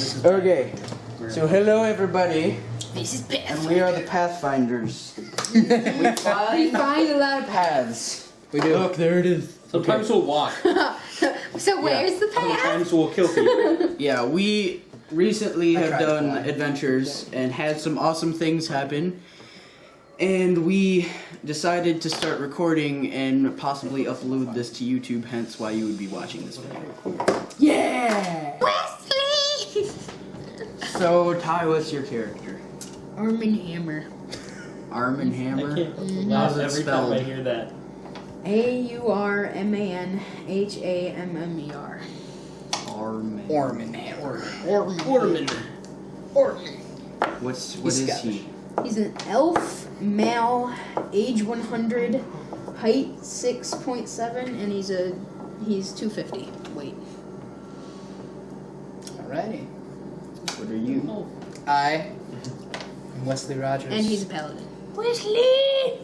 Okay, so hello everybody, This is Pathfinder. and we are the Pathfinders. we find a lot of paths. We do. Look, there it is. Sometimes we'll walk. So where's the path? Sometimes we'll kill people. Yeah, we recently have tried to done fly. adventures and had some awesome things happen. And we decided to start recording and possibly upload this to YouTube, hence why you would be watching this video. Yeah! Wesley! So, Ty, what's your character? Arm and Hammer. Arm and Hammer? I can't How's laugh it every time I spelled? hear that. AURMANHAMMER. Arm. Orman Hammer. Ornament. What He's is Scottish. he? He's an elf, male, age 100, height 6.7, and he's 250. Wait. Alrighty. What are you? I am Wesley Rogers. And he's a paladin. Wesley!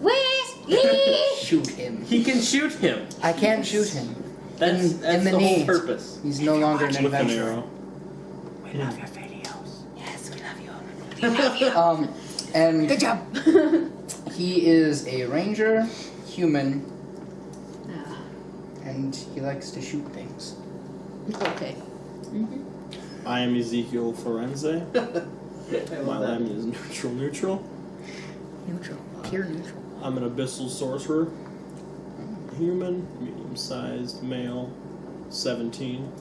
Wesley! Shoot him. He can shoot him. I can't shoot him. That's in the the whole knees. purpose. He's no longer an With an adventurer. arrow. We love your videos. Yes, we love you. And Good job. he is a ranger, human, Ah, and he likes to shoot things. okay. I am Ezekiel Forense. I My love name is neutral. Neutral. Pure neutral. I'm an abyssal sorcerer. Human, medium-sized, male, 17.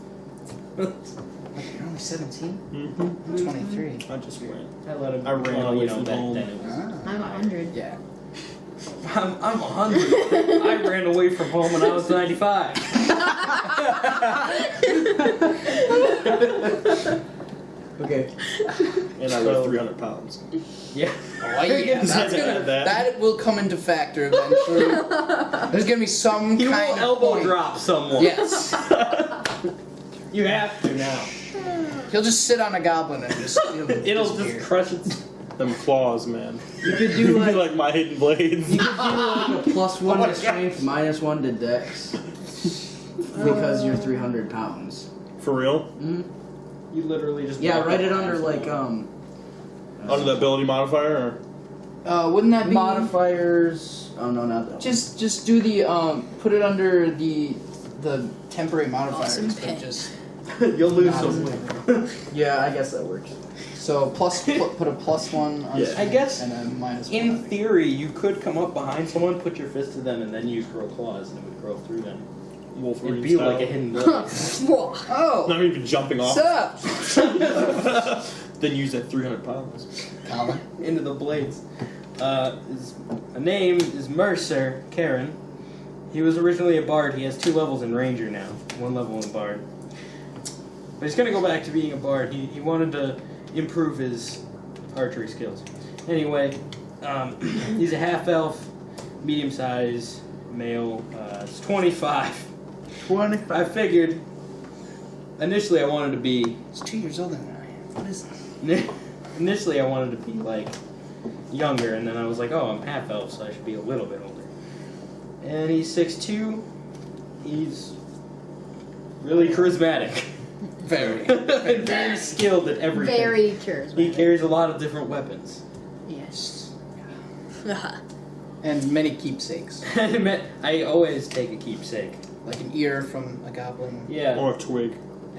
Like, you're only 17? Mm-hmm. I'm 23. I just ran. I let him. I ran well, away you know, from that, home. that it was. Ah. I'm 100. Yeah. I'm 100. I ran away from home when I was 95. Okay. And I weigh 300 pounds. Yeah. Oh yeah, that's gonna, that will come into factor eventually. There's gonna be some He will kind of elbow point. drop someone. Yes. You have to now. He'll just sit on a goblin and just It'll disappear. just crush its. Them claws, man. You could do You'd be like like my hidden blades. you could do like a +1 to strength, -1 to dex. Because you're 300 pounds. For real? You literally just. Yeah, walk write up it under behind like someone. Under the ability modifier, or? Wouldn't that be modifiers. Oh no, not that. just do the put it under the temporary modifiers, Awesome but pet. just You'll lose not some. one. Yeah, I guess that works. so put a +1 on Yeah. strength I guess and then -1. In theory, you could come up behind someone, put your fist to them, and then use grow claws, and it would grow through them. Wolverine It'd be style. like a hidden blade. Oh, Not even jumping off. what's up, Then use that 300 pounds. Colin? Into the blades. His name is Mercer Karen. He was originally a bard. He has 2 levels in ranger now, 1 level in bard. But he's gonna go back to being a bard. He wanted to improve his archery skills. Anyway, he's a half elf, medium size male. He's 25. 25. I figured initially I wanted to be He's 2 years older than I am. What is this? initially I wanted to be like younger, and then I was like, oh, I'm half elf, so I should be a little bit older. And he's 6'2". He's really charismatic. Very. And very skilled at everything. Very He charismatic. carries a lot of different weapons. Yes. And many keepsakes, I always take a keepsake. like an ear from a goblin. Yeah. Or a twig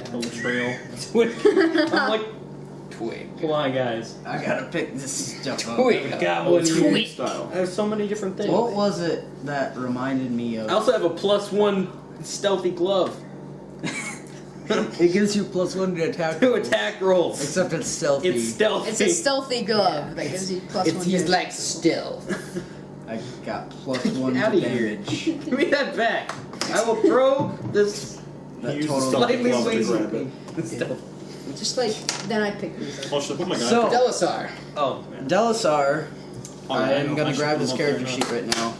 from the trail. I'm like, Twig. come on, guys. I gotta pick this stuff up. Twig. Goblin Twig style. There's so many different things. What was it that reminded me of? I also have a +1 stealthy glove It gives you +1 to attack. to attack rolls. Except it's stealthy. It's stealthy. It's a stealthy glove that gives you +1. He's to- like still. I got +1 Out to of here. damage. Give me that back. I will throw this He That used the totally. stealthy slightly glove to lazy grab it. thing. Stealth. Just like, then I pick these up. Oh, should I put my guy? So- Delisar. Oh, man. Delisar. Oh, yeah, I I'm know. I gonna should grab put his him up there character now. sheet right now.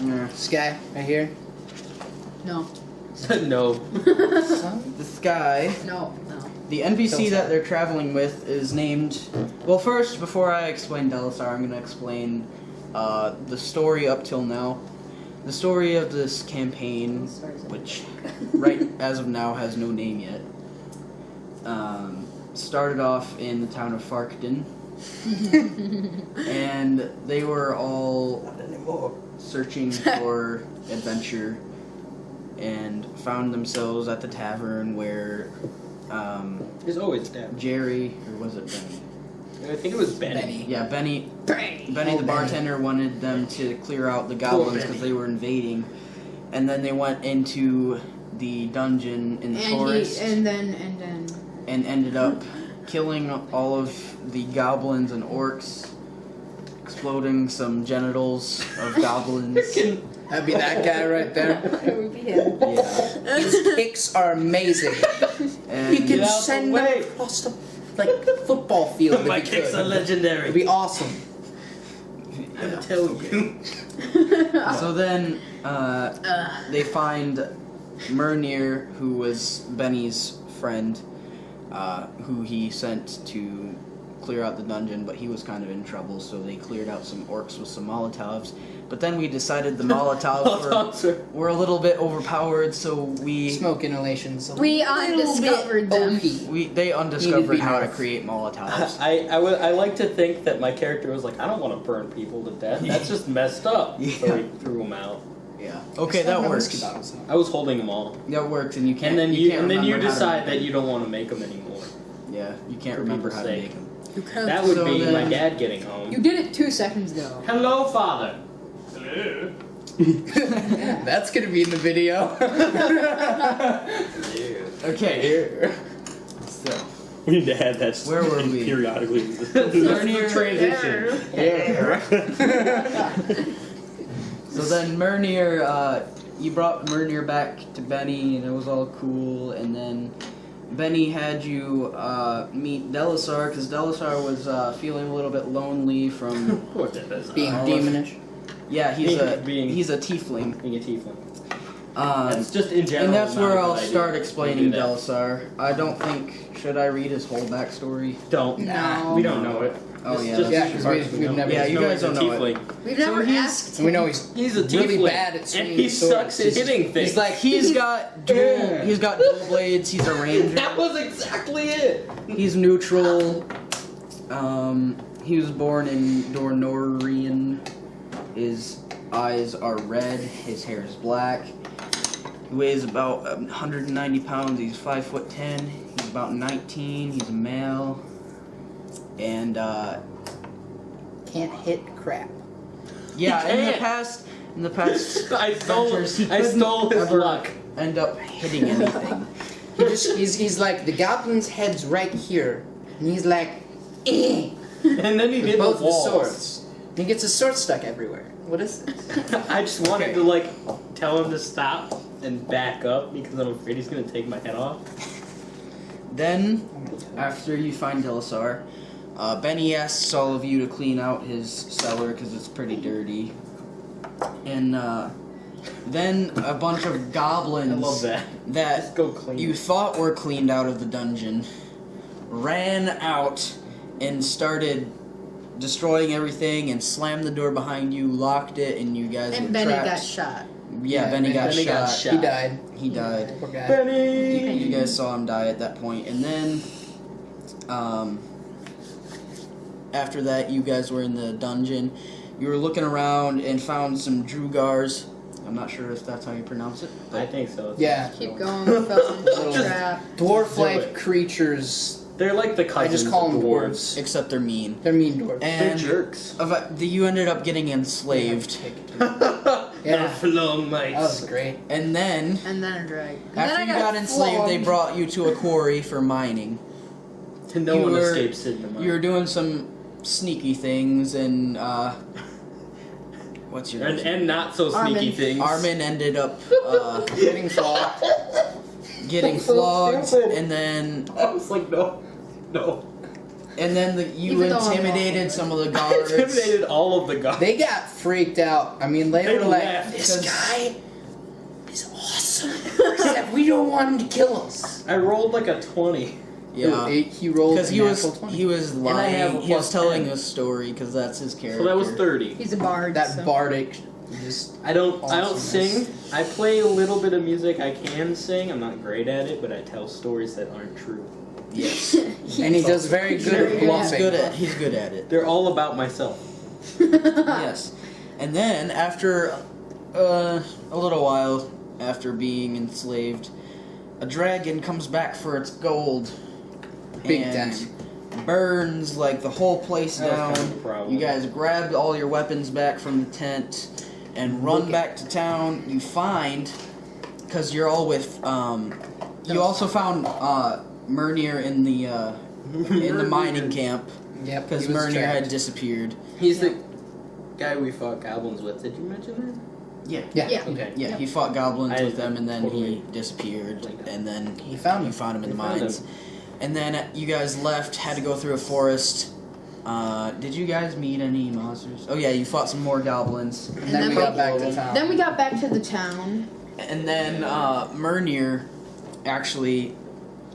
Yeah. This guy right here. No. No. Son? This guy. No. The NPC Delisar. that they're traveling with is named. Well, first, before I explain Delisar, I'm gonna explain the story up till now. The story of this campaign, which right as of now has no name yet. started off in the town of Farkton. And they were all searching for adventure and found themselves at the tavern where There's always that. Jerry, or was it Benny? I think it was Benny. Yeah, Benny Benny, the bartender, wanted them to clear out the goblins because they were invading. And then they went into the dungeon in the forest And then. and ended up killing all of the goblins and orcs, exploding some genitals of goblins. That'd be that guy right there. It would be him. Yeah. His kicks are amazing. And He can Get out the send way. them across the football field. My if he kicks could. are legendary. It'd be awesome. I tell you. So then they find Murnir, who was Benny's friend, who he sent to clear out the dungeon, but he was kind of in trouble, so they cleared out some orcs with some Molotovs. But then we decided the Molotovs were a little bit overpowered, so we Smoke inhalations. We undiscovered them. they undiscovered be how to nerfed. create Molotovs. I like to think that my character was like, I don't want to burn people to death. That's just messed up. So Yeah. he threw them out. Yeah. Okay, that works. I was holding them all. That works, and you can't. And then you can't and then you remember how to decide make that you don't want to make them anymore. them. Yeah, you can't For remember people's how to sake. make them. That would So be then- my dad getting home. You did it 2 seconds ago. Hello, Father. Hello. That's gonna be in the video. Okay. So We need to add that Where were we? periodically. Murnir Transition. So then Murnir, you brought Murnir back to Benny, and it was all cool. And then Benny had you meet Delisar, because Delisar was feeling a little bit lonely from. What that is. Being All of- demonish. Yeah, he's Being- he's a tiefling. Being a tiefling. Um, That's just in general. and that's not where a good I'll idea. start explaining Do that. Delisar. I don't think. Should I read his whole backstory? Don't. No. We don't know it. Oh, It's yeah, just Yeah, two 'cause parts we've know. never- Yeah, you Know guys he's a don't know it. tiefling. We've So never he's- asked. And we know He's a really tiefling, bad at and swinging he swords. sucks at hitting things. He's like he's got dual blades. He's a ranger. that was exactly it. He's neutral. He was born in Dornorian. His eyes are red. His hair is black. He weighs about 190 pounds. He's 5'10". He's about 19. He's a male. And Can't hit crap. yeah, He in the can't. past I stole adventures, he I couldn't stole his ever luck. end up hitting anything. He's like the goblin's head's right here, and he's like, eh. And then he With did both the the walls. swords. He gets his sword stuck everywhere. What is this? I just wanted to like tell him to stop and back up because I'm afraid he's gonna take my head off. Then, after you find Delisar, Benny asks all of you to clean out his cellar because it's pretty dirty. And then a bunch of goblins I love that. that Just go clean. you thought were cleaned out of the dungeon ran out and started destroying everything and slammed the door behind you, locked it, and you guys And were Benny trapped. got shot. Yeah, Yeah, Benny got Benny got shot. shot. He died. He died. Poor guy. Benny. You guys saw him die at that point, and then, after that, you guys were in the dungeon. You were looking around and found some Drugars. I'm not sure if that's how you pronounce it. I think so. Yeah. Keep going. We fell into the Little trap. Do Dwarf-like it. creatures. They're like the I cousins just call of them dwarves. dwarves. Except they're mean. They're mean dwarves. They're And jerks. you ended up getting enslaved. Yeah. Flown That was great. And then, And then a drag. And after then I you got enslaved, they flogged. brought you to a quarry for mining. No You one were- escapes in the mine. You were doing some sneaky things, and, what's your name? and not so sneaky Armin. things. Armin ended up, Getting flogged. getting So flogged, stupid. and then I was like, no. you Even though I'm intimidated wrong. some of the I guards. intimidated all of the guys. They got freaked out. I mean, they They were like, left this because- guy is awesome. Except we don't want him to kill us. I rolled like a 20. Yeah, He rolled because a he was natural 20. he was I have lying. a He was plus telling 10. a story because that's his character. So that was 30. He's a bard. That so. bardic just I don't Awesomeness. sing. I play a little bit of music. I can sing. I'm not great at it, but I tell stories that aren't true. And he does very good at bluffing. He's good at it. They're all about myself. Yes. And then after a little while after being enslaved, a dragon comes back for its gold. Big and time. burns like the whole place That was down. kind of a problem. You guys grab all your weapons back from the tent and run back to town. You find, because you're all with, you also found Mernir in the mining camp. Yep. Because he was Mernir had trapped. disappeared. He's the guy we fought goblins with. Did you mention Yeah. Yeah. Yeah. that? Okay. Yeah, he fought goblins I with them, and then totally he disappeared, blanked out. and then He found you him. found him in the We found mines. him. And then you guys left, had to go through a forest. Did you guys meet any monsters? Oh yeah, you fought some more goblins. And then we got back to town. Then we got back to the town. And then Mernir actually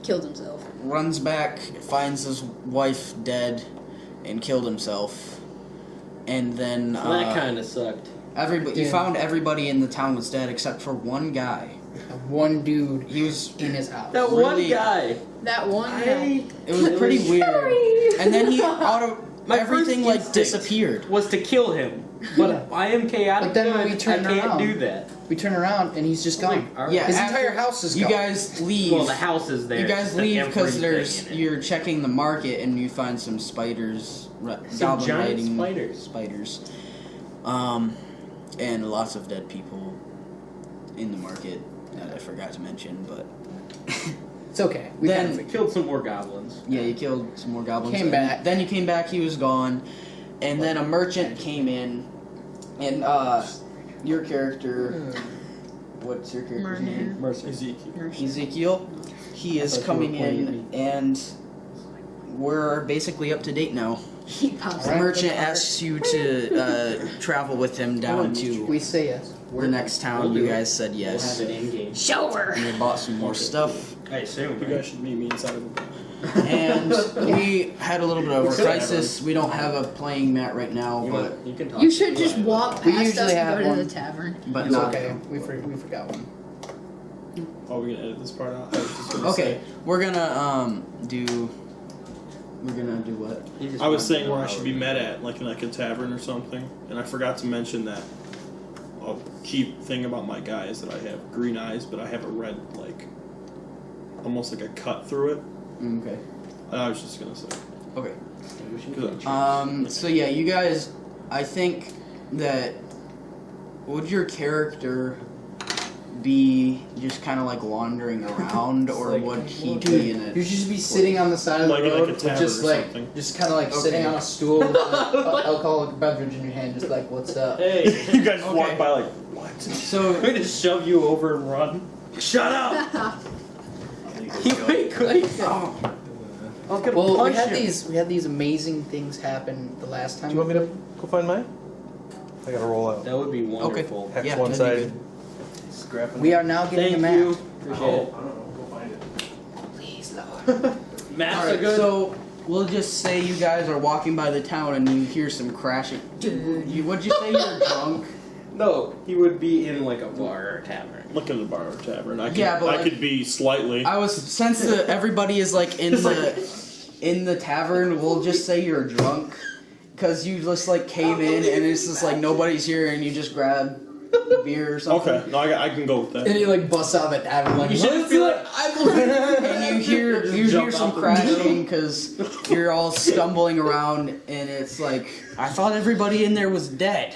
Killed himself. runs back, finds his wife dead, and killed himself. And then Well, that kind of sucked. everybody, you Yeah. found everybody in the town was dead except for one guy. One dude He was. in his house. That Really- one guy. That one guy. It was pretty weird. And then he My everything first like instinct disappeared. Was to kill him, but Yeah. I am chaotic. But then good. when we turned I can't around- do that. We turn around and he's just gone. Like, all right. Yeah, His after entire house is You gone. guys leave. Well, the house is there. You guys It's the leave because everything there's in it. you're checking the market and you find some spiders, Some goblin giant riding spiders. spiders, and lots of dead people in the market that I forgot to mention. But It's okay. We Then- kind We of killed some more goblins. yeah, you killed some more goblins. Came and back. Then you came back. He was gone, and then a merchant came in, and your character. What's your character's name? Mercy. Ezekiel. Ezekiel. He is thought you coming were pointing in, and we're basically up to date now. He pops The Alright. merchant asks you to travel with him down to we say yes. the next town. We'll do You it. guys said We'll yes. have it in game. Show her. And we bought some more stuff. I assume. You guys should meet me inside of the bar. And we had a little bit of a crisis. We don't have a playing mat right now, You, but want- you can talk. You should just walk We past usually us and have go to one. the tavern. but It's not. okay. We forgot one. Oh, we're gonna edit this part out. I was just gonna Okay, say- we're gonna do. We're gonna do what? You just I was want saying to where know I should how be it- met at, like in like a tavern or something, and I forgot to mention that a key thing about my guy is that I have green eyes, but I have a red, like, almost like a cut through it. Okay. I was just gonna say. Okay. Distinguishing So yeah, you guys. I think that would your character be just kind of like wandering around, or like- would he be in You a? should just be sitting on the side of the Like in, like, road, a with tavern just or like, something. just kind of like Okay. sitting on a stool with an alcoholic beverage in your hand, just like, what's up? Hey, You guys Okay. walk by like, what? So I'm going to shove you over and run. Shut up! You ain't quick. oh, I was gonna Well, we punch had you. these amazing things happen the last time. Do you want me to go find mine? I gotta roll out. That would be wonderful. Hex yeah, one that'd be side. good. Scrapping. We are now getting Thank a map. you. Appreciate it. I don't know. Go find it. Please, Lord. Maps All are right, good. so we'll just say you guys are walking by the town and you hear some crashing. Would you say you're drunk? No, he would be in like a bar or a tavern. Look in the bar or tavern. I could, Yeah, but I like- could be slightly. I was since everybody is like in the tavern. We'll just say you're drunk, cause you just like came in and it's just like nobody's here and you just grab beer or something. Okay, no, I can go with that. And he like busts out of the tavern like, You should just be like, And you hear Jump some out the crashing because you're all stumbling around and it's like I thought everybody in there was dead.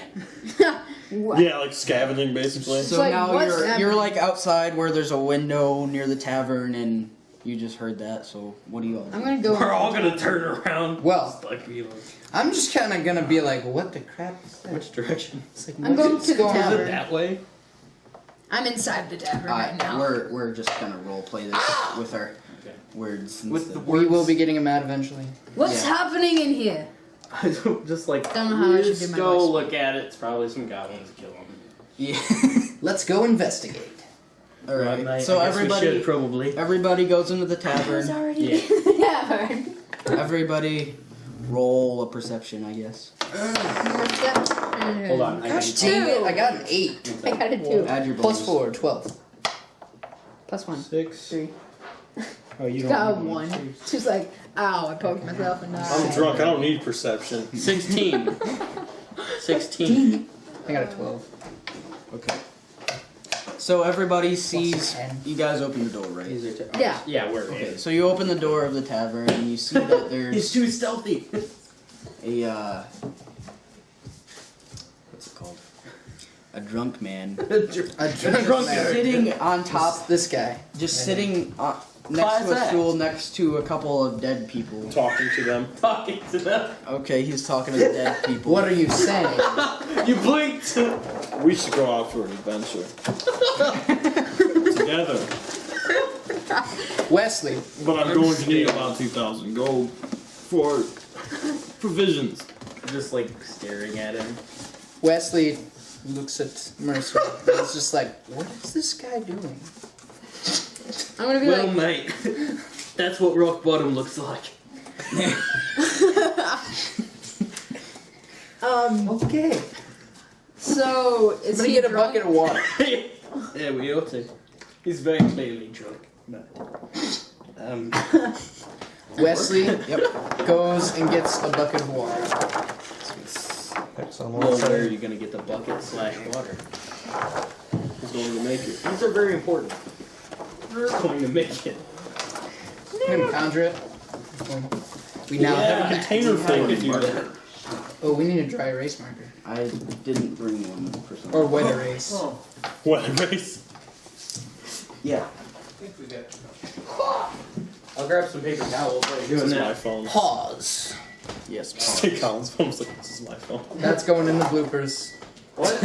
What? Yeah, like scavenging basically. So like, now what's you're happening? like outside where there's a window near the tavern and you just heard that. So what do you all? I'm gonna go. we're all gonna turn around. Well, Just like you know. I'm just kind of gonna be like, what the crap is that? Which direction? It's like, I'm going what's to the going Is on? it tavern. that way? I'm inside the tavern right now. We're just gonna role play this with our Okay. words. And With stuff. the We will be getting a mat eventually. What's Yeah. happening in here? I don't just like. Don't know how I should just do my go voice. look at it. It's probably some goblins kill them. Yeah. Let's go investigate. All right. I So guess we should everybody probably. goes into the I was tavern. already Yeah. in the tavern. Everybody roll a perception, I guess. Hold on. I Gosh, can- Dang it, I got an 8. I got a 2. Add your Plus bonus. 4, 12. Plus 1. 6. 3. Oh, you don't. Got need one. She's like, ow, I poked myself in the I'm eye. drunk. I don't need perception. 16. 16. I got a 12. Okay. So everybody sees Plus 10. you guys open the door, right? Yeah. Yeah, we're Okay, so you open the door of the tavern and you see that there's too stealthy. a what's it called? A drunk man A drunk man. sitting on top, This guy. just sitting next to a stool next to a couple of dead people. Talking to them. Talking to them. Okay, he's talking to the dead people. What are you saying? You blinked. We should go out for an adventure. Together. Wesley. But I'm going to need about 2,000 gold for provisions. Just like staring at him. Wesley looks at Mercer. And is just like, what is this guy doing? I'm gonna be Well, like, mate, that's what rock bottom looks like. Okay. so I'm is gonna he get a drunk? bucket of water. Yeah, we ought to. He's very clearly drunk. Wesley Yep. goes and gets a bucket of water. X on Well, one where are side. you gonna get the bucket / water? Who's going to make it? These are very important. We're going to make it. I'm gonna conjure it. We now have a have a container I full could of do it. that. Oh, we need a dry erase marker. I didn't bring one for some Or wet erase. What race? Yeah. I'll grab some paper towels while you're This doing is my that. phone. Pause. Yes. Stay Colin's phone. Like, this is my phone. That's going in the bloopers. What?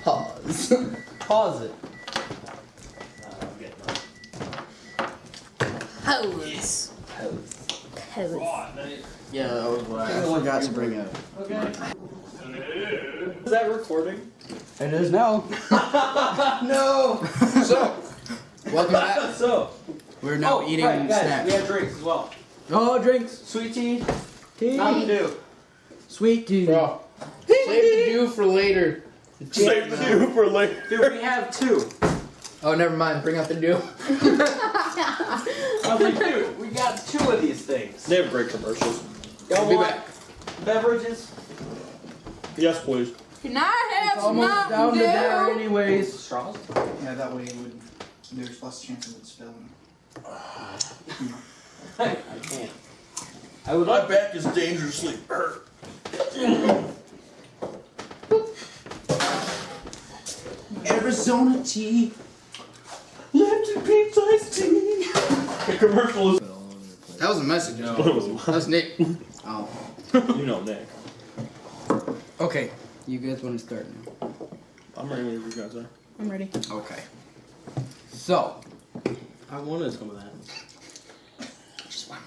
Pause. Pause it. Hose. Hose. Yeah, that was what I forgot to bring up. Okay. Is that recording? It is now. No! So, welcome back. So, We're now eating right, guys, snacks. we have drinks as well. Oh, drinks. Sweet tea, Tea. Mountain Dew. Sweet tea. Bro, save the dew for later. Save the dew for later. Dude, we have 2. Oh, never mind. Bring out the dew. I was like, dude, we got 2 of these things. They have great commercials. Y'all I'll be want back. beverages? Yes, please. Can I have It's some almost down to there Mountain Dew? anyways. Straws? Yeah, that way it would. There's less chance of it spilling. I can't. I would My like back is dangerously hurt. Arizona tea. Lipton Pete's iced tea. The commercial is. That was a message. That That was Nick. Oh. You know, Nick. Okay. You guys want to start now? I'm ready when you guys are. I'm ready. Okay. So, I wanted some of that. Just one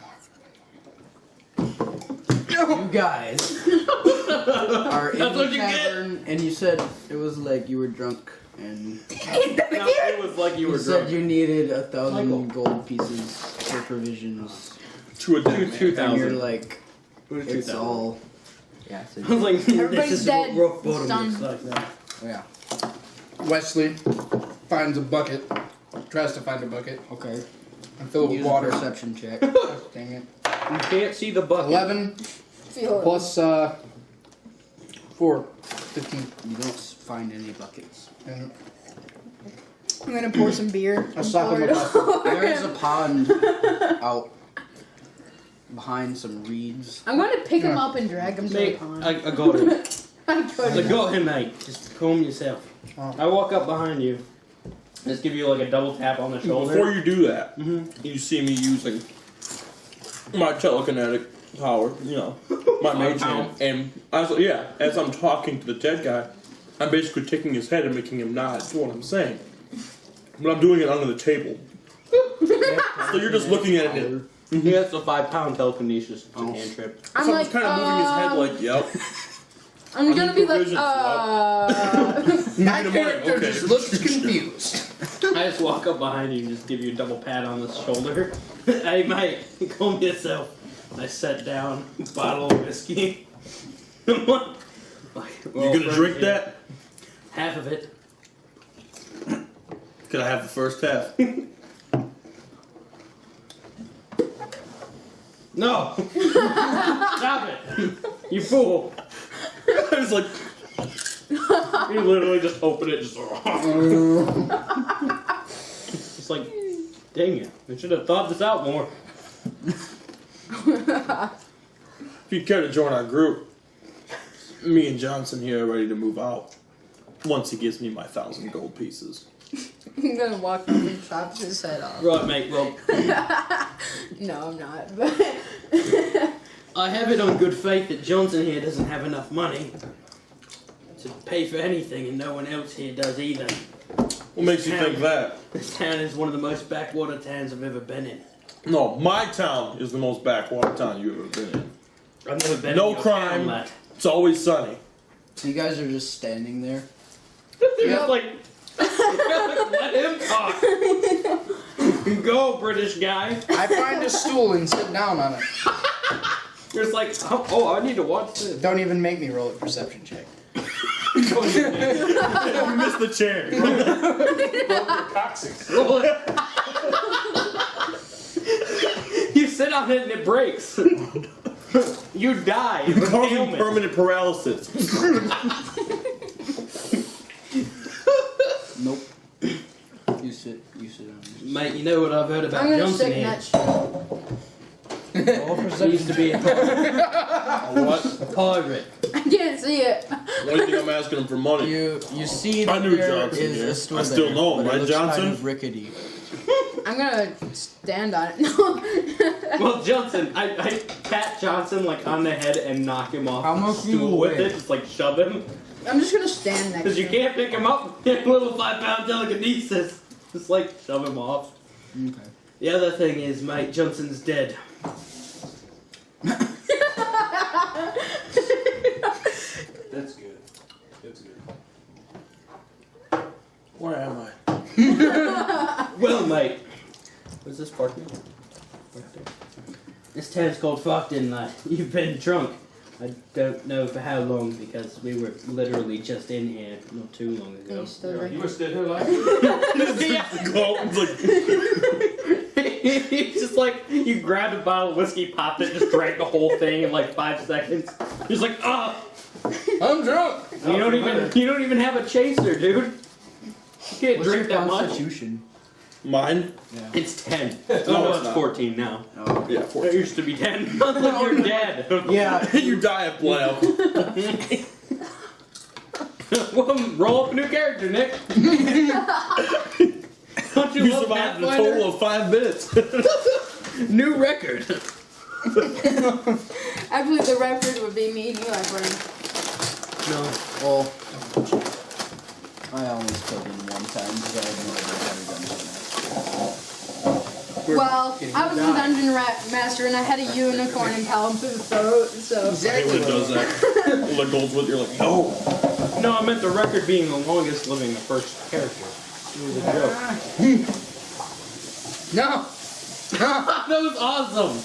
you guys are in That's the what you get. tavern, and you said it was like you were drunk, and No, it was like you you were said drunk. you needed 1,000 Michael. gold pieces for provisions, To a Two- dead and 2,000. you're like, It was it's 2,000. all. Yeah. So I was like, Everybody's this is dead. what rock bottom It's done. looks like now. yeah. more. Wesley finds a bucket. Tries to find a bucket Okay. and fill it with Use a water. perception check. Dang it. You can't see the bucket. 11 Feel it. plus 4. 15. You don't find any buckets. And I'm gonna pour some beer. I'll stop him and pour it There is a over. pond out behind some reeds. I'm gonna pick him up and drag him to the Mate, pond. I got him. I I couldn't. got him, mate. Just calm yourself. Oh. I walk up behind you. Just give you like a double tap on the shoulder. Before you do that, Mhm. you see me using my telekinetic power, you know, my mage hand, and as I'm talking to the dead guy, I'm basically taking his head and making him nod to what I'm saying. But I'm doing it under the table. So you're just looking at it. He has a 5-pound telekinesis. It's Oh. a cantrip. I'm So like, I'm kind of moving his head like, yep. I'm gonna be like, provisions, My In the morning, character okay. just looks confused. I just walk up behind you and just give you a double pat on the shoulder. Hey, mate, calm yourself. I set down a bottle of whiskey. Like, You gonna drink that? Half of it. Could I have the first half? No! Stop it! You fool! I was like, You literally just open it, just. It's like, dang it! I should have thought this out more. if you care to join our group, me and Johnson here are ready to move out. Once he gives me my 1,000 gold pieces. I'm gonna walk up and chop his head off. Right, mate. Well, No, I'm not. But I have it on good faith that Johnson here doesn't have enough money to pay for anything, and no one else here does either. What makes you think that? This town is one of the most backwater towns I've ever been in. No, my town is the most backwater town you've ever been in. I've never been No in your crime. town, lad. It's always sunny. So you guys are just standing there. Just like, let him talk. Go, British guy. I find a stool and sit down on it. You're just like, oh, I need to watch this. Don't even make me roll a perception check. You missed the chair. Roll it. You sit on it and it breaks. You die. It causes permanent paralysis. Nope. You sit on this. Mate, you know what I've heard about I'm gonna Johnson stick in here? that shit. He used to be a What? pirate. I can't see it. Why do you think I'm asking him for money? You see I that knew there Johnson is here. a stool I still there, know him, but it right, looks Johnson? kind of rickety. I'm gonna stand on it. No. Well, Johnson, I pat Johnson like on the head and knock him off How the much stool you with weigh? it, just like shove him. I'm just gonna stand next Because to you him. can't pick him up. You have a little 5-pound telekinesis. Just like shove him off. Okay. The other thing is, mate, Johnson's dead. That's good. That's good. Where am I? Well, mate. What's this parking? This town's called Fockton, lad. You've been drunk. I don't know for how long because we were literally just in here not too long ago. He's still drinking. You were still here like It's like, It's just like you grabbed a bottle of whiskey, popped it, just drank the whole thing in like 5 seconds. Just like, ah! I'm drunk. You don't even have a chaser, dude. You can't What's drink your that much. constitution? mine? It's 10. No, No, it's it's not. 14 now. Oh. Yeah, It 14. used to be 10. Look, you're dead. Yeah. You die of blam. Well, roll up a new character, Nick. Don't you You love survived a Pathfinder? total of 5 minutes. New record. Actually, the record would be me and Eli playing. No. Well, I almost killed him one time because I had no idea how to dungeon master. Well, I was the dungeon master and I had a unicorn impale him through the throat, so. I hate when it does that. When the gold's with you're like, no. No, I meant the record being the longest living the first character. It was a joke. No. That was awesome.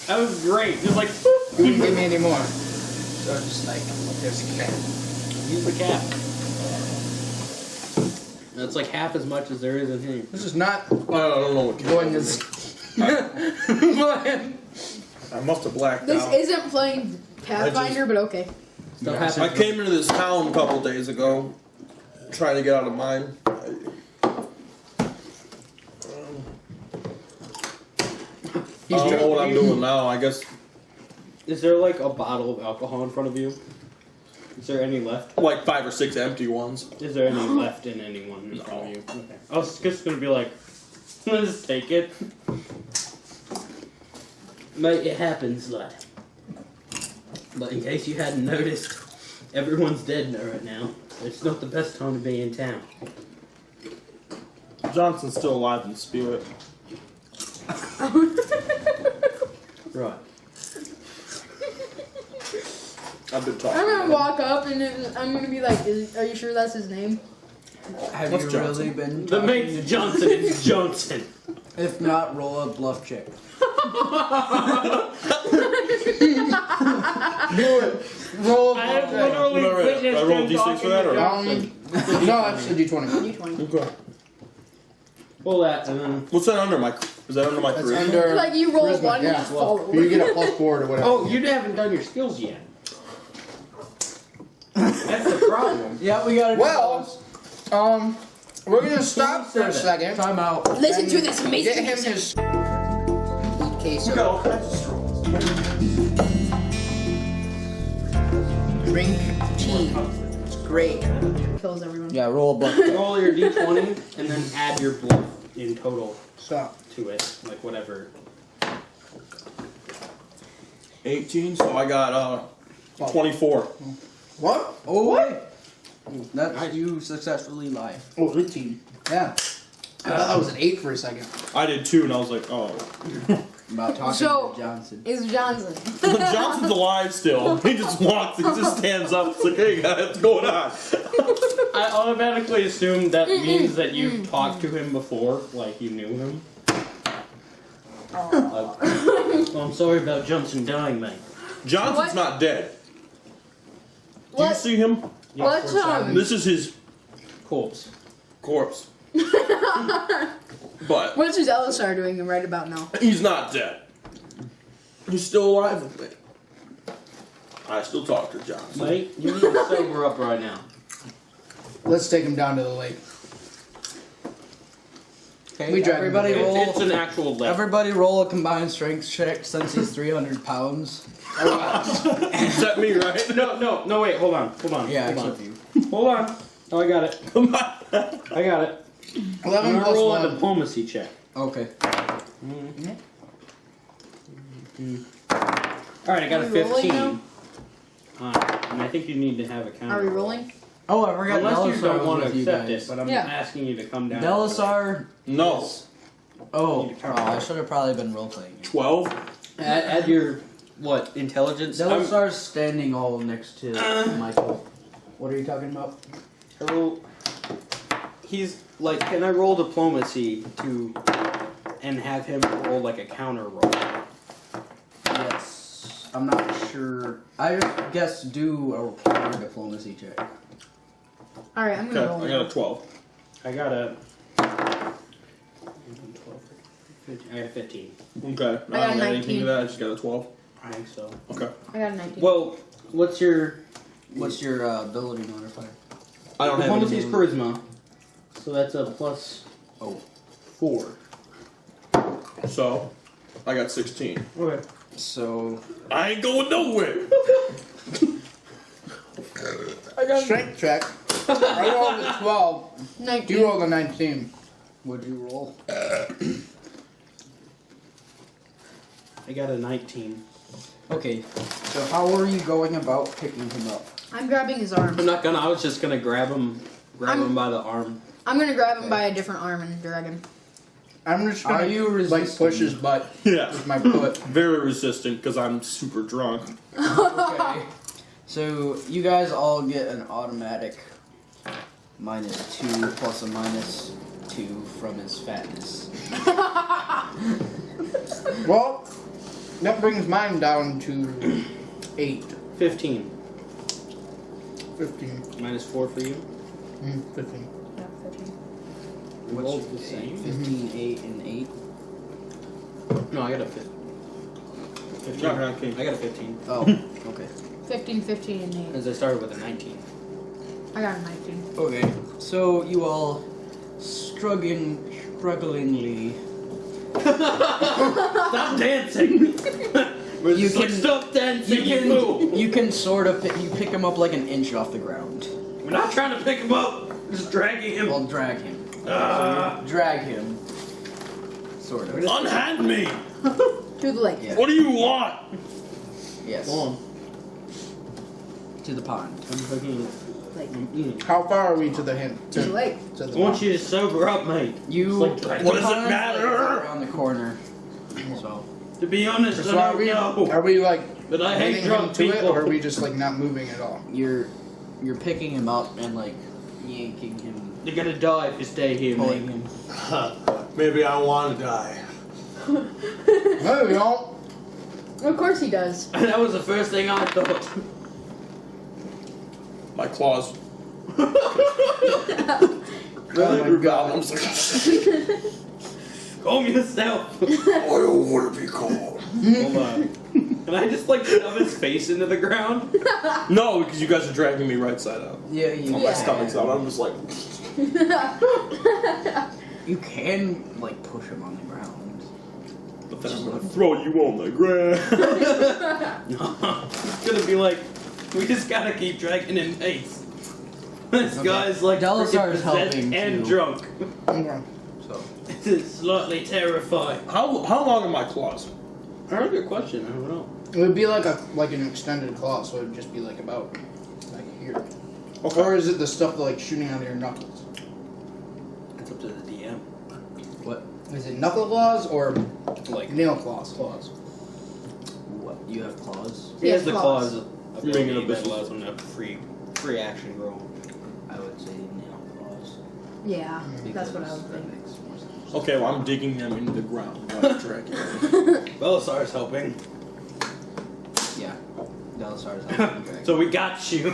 That was great. Just like, You wouldn't give me any more. So I'm just like, there's a cat. use the cap. That's like half as much as there is in here. This is not I don't know what going as. I must have blacked This out. isn't playing Pathfinder, but okay. Stuff I happens. came into this town a couple days ago, trying to get out of mine. I don't know what I'm doing now. I guess Is there like a bottle of alcohol in front of you? Is there any left? like 5 or 6 empty ones. Is there any left in anyone in front of you? Okay. I was just gonna be like, let's take it. Mate, it happens, lad. But in case you hadn't noticed, everyone's dead right now. It's not the best time to be in town. Johnson's still alive in spirit. Right. I've been talking. I'm gonna walk up and I'm gonna be like, are you sure that's his name? Have What's you Johnson? really been The talking mate's to Johnson. It's Johnson. If not, roll a bluff check. Do it. Roll. I have literally Alright, witnessed I rolled him D6 talking for that, to or- Johnson. No, that's a D20. D20. Okay. Pull that and then What's that under my Is that under my That's charisma? under Like you roll charisma, one, you yeah. just follow. You get a +4 or whatever. Oh, you haven't done your skills yet. That's the problem. Yeah, we gotta. Well, we're gonna stop for a second. Time out. Listen to this amazing Get him music. his eat queso. We got all kinds of straws. Drink tea. It's great. Kills everyone. Yeah, roll a buck. Roll your d20 and then add your bluff in total Stop. to it, like whatever. 18, so I got 24. What? Oh wait. That's you successfully lie. Oh, 18. Yeah. I thought that was an 8 for a second. I did 2, and I was like, oh. About talking So- to Johnson. It's Johnson. Johnson's alive still. He just walks, he just stands up. It's like, hey guys, what's going on? I automatically assume that means that you've talked to him before, like you knew him. Oh, I'm sorry about Johnson dying, mate. Johnson's What? not dead. Do you What? see him? What's This is his Corpse. corpse. But What's his Elisar doing right about now? he's not dead. He's still alive with me. I still talk to Johnson. Mate, you need to sober up right now. Let's take him down to the lake. Okay, We drive everybody him. roll. It's an actual lake. Everybody roll a combined strength check since he's 300 pounds. Except me, right? No, wait, hold on. Yeah, hold except you. on. Hold on. Oh, I got it. Come on. I got it. 11 I'm gonna plus roll a 1. diplomacy check. Okay. Alright, I got a Are we rolling 15. now? And I think you need to have a counter. Are we rolling? Oh, I forgot. Unless you Delisar don't was want to with you accept guys. it, but I'm Yeah. asking you to come down. Delisar. No. Oh, Need to cover. I should have probably been role playing. 12? Add your, what, intelligence? Delisar's standing all next to Michael. What are you talking about? So, he's like, can I roll diplomacy and have him roll like a counter roll? Yes. I'm not sure. I guess do a counter diplomacy check. Alright, I'm Okay, gonna roll I now. got a 12. I got a 15. Okay. I got a don't got anything 19. to that, I just got a 12. I think so. Okay. I got a 19. Well, what's your What's your ability modifier? I don't have diplomacy is any. charisma? So that's a plus 4. So, I got 16. Okay. So I ain't going nowhere. Strength check. I rolled a 12. 19. You rolled a 19. what'd you roll? I got a 19. Okay. So how are you going about picking him up? I'm grabbing his arm. I'm not gonna. I was just gonna grab him by the arm. I'm gonna grab him by a different arm and drag him. I'm just Are gonna you like resisting? push his butt Yeah. with my foot. Very resistant because I'm super drunk. Okay. So you guys all get an automatic -2 plus a -2 from his fatness. Well, that brings mine down to 8. 15. 15. Minus 4 for you. 15. Yeah, 15. We What's rolled the same. 15, 8, and 8. No, I got a 15. I got a 15. Oh, okay. 15, 15, and 8. Because I started with a 19. I got a 19. Okay. So you all strugglingly. Stop dancing! You can- stop dancing, you fool! You can sort of you pick him up like an inch off the ground. We're not trying to pick him up. We're just dragging him. Well, drag him. Ah. Drag him. Sort of. Unhand me! To the lake. Yeah. What do you want? Yes. Go on. To the pond. I'm fucking. Lake. I'm eating. How far are we to the hint? To the lake. To the I want you to sober up, mate. You. It's like- the What does it pond's, matter? Like, around the corner. So. To be honest, So I are don't we, know. are we like But I hitting hate him drunk to it, people. or are we just like not moving at all? You're picking him up and like yanking him, You're gonna die if you stay here, pulling mate. him. Maybe I want to die. No, we don't. Of course he does. That was the first thing I thought. My claws. Oh my God. I'm just like, Calm yourself. I don't want to be called. Hold on. Can I just like shove his face into the ground? No, because you guys are dragging me right side out. Yeah, you. My stomach's out. I'm just like. You can like push him on the ground. But then I'm gonna throw you on the ground. It's gonna be like, we just gotta keep dragging him face. This guy's like Delisar's freaking possessed helping, and too. drunk. Okay. So This is slightly terrifying. How long are my claws? Very good question. I don't know. It would be like an extended claw, so it would just be like about like here. Okay. Or is it the stuff like shooting out of your knuckles? It's up to the DM. what? Is it knuckle claws or like nail claws? Claws. What? You have claws? He has the claws. claws. Making a Ability that business. allows him to have free action roll. I would say nail claws. Yeah, that's what I because would that think. makes more sense. Okay, well I'm digging them into the ground while I'm dragging them. Belisar's helping. Yeah. Delisar's helping drag. So we got you.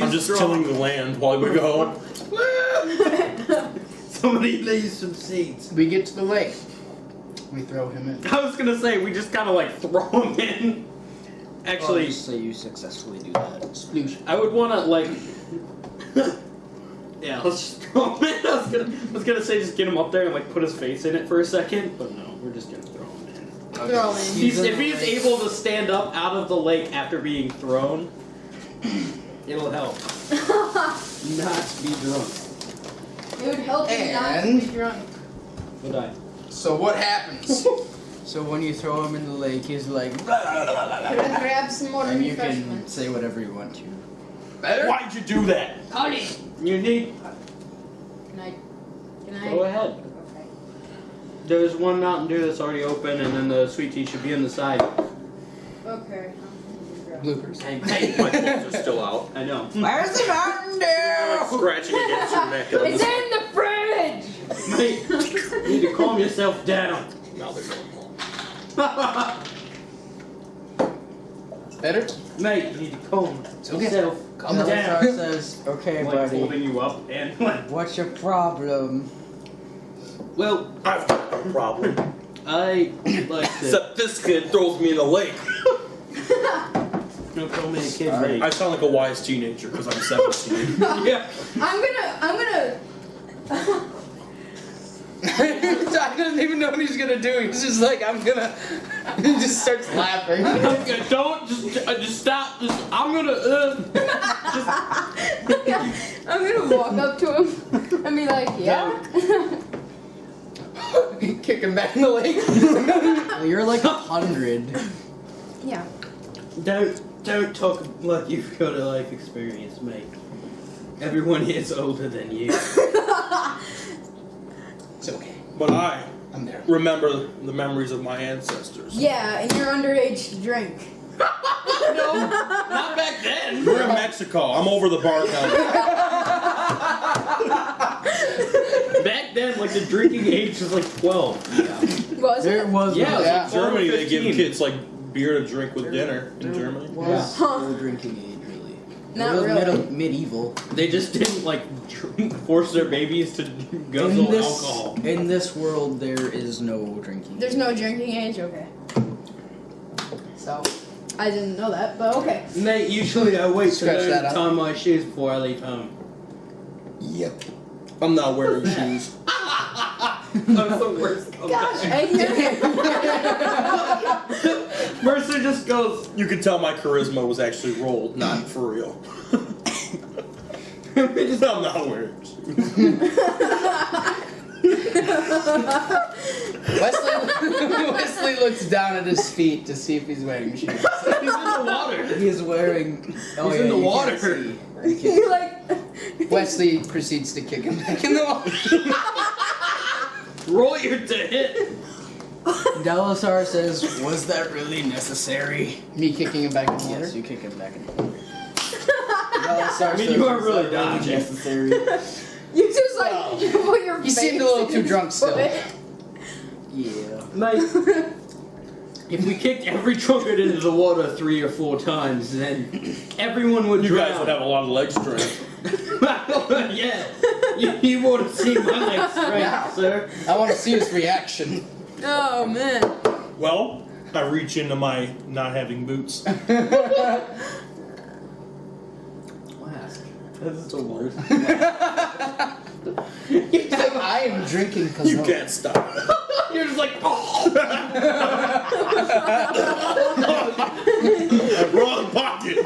I'm just tilling the land while we go. Somebody leaves some seeds. We get to the lake. We throw him in. I was gonna say we just kind of like throw him in. Actually, I'll just say you successfully do that. Sploosh. I would want to like. Yeah, let's just throw him in. I was gonna say just get him up there and like put his face in it for a second, but no, we're just gonna throw him in. Throw him in. If he's able to stand up out of the lake after being thrown, it'll help. Not be drunk. It would help him not to And- be drunk. Would I? So what happens? So when you throw him in the lake, he's like, Could I grab some more and you can refreshments? say whatever you want to. Better? Why'd you do that? Honey! You need. Can I? Go ahead. Okay. There's one Mountain Dew that's already open, and then the sweet tea should be on the side. Okay. Bloopers. Hey, My claws are still out. I know. Where's the Mountain Like Dew? scratching against your neck. It's in the fridge! Mate, you need to calm yourself down. Now they're going home. Better? Mate, you need to calm okay. yourself Calm down. Delisar says, okay, like buddy. holding you up and like. What's your problem? Well, I've got a problem. I like to. Except this kid throws me in the lake. Don't call me a kid, Sorry. mate. I sound like a wise teenager because I'm 17. Yeah. I'm gonna. I don't even know what he's gonna do. He's just like, I'm gonna. He just starts laughing. Don't just stop. I'm gonna. I'm gonna walk up to him and be like, yeah? Kick him back in the lake. Well, you're like 100. Yeah. Don't talk like you've got a life experience, mate. Everyone here is older than you. It's okay. But I I'm there. remember the memories of my ancestors. Yeah, and you're underage to drink. No, not back then. We're in Mexico. I'm over the bar counter. Back then, like the drinking age was like 12. Was There it? was Yeah, a, Yeah. In Germany, they give 15. kids like beer to drink with dinner. In Germany. was Huh. no drinking age, really. Not it was really. medieval. They just didn't like force their babies to guzzle alcohol. In this world, there is no drinking. There's no drinking age? Okay. So, I didn't know that, but okay. Mate, usually I wait till Scratch that I out. tie my shoes before I leave home. Yep. I'm not wearing shoes. That's the worst Gosh, comeback. Mercer just goes. You could tell my charisma was actually rolled, not for real. I'm not wearing shoes. Wesley looks down at his feet to see if he's wearing shoes. He's in the water. He is wearing. Oh, He's yeah, in the you water. can't see. you like. Wesley proceeds to kick him back in the water. Roll your to hit. Delisar says, was that really necessary? Me kicking him back in the water. Yes, you kick him back in the water. Delisar I mean, says, you are "Was really that dodging." necessary. You just like. You put your He face seemed a little in too his drunk still. foot. Yeah. Mate, if we kicked every drunkard into the water 3 or 4 times, then everyone would You drown. guys would have a lot of leg strength. Yeah. You want to see my next strength, sir? I want to see his reaction. Oh man. Well, I reach into my not having boots. This is the worst. He's like, I am drinking cologne. You can't stop. You're just like, oh! Wrong pocket.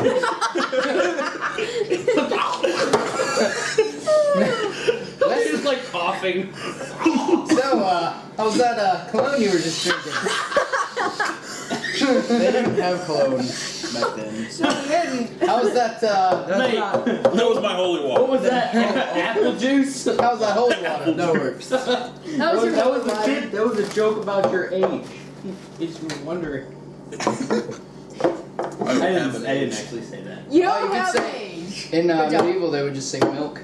You're just like coughing. So, how's that cologne you were just drinking? They didn't have cologne back then. So. How's that, Mate, That was my holy what water. was that? Apple juice? how's that holy water? That works. That was your That was a line. kid. That was a joke about your age. He's wondering. I didn't actually say that. You Oh, don't you could have say- age. In Good job. medieval, they would just say milk.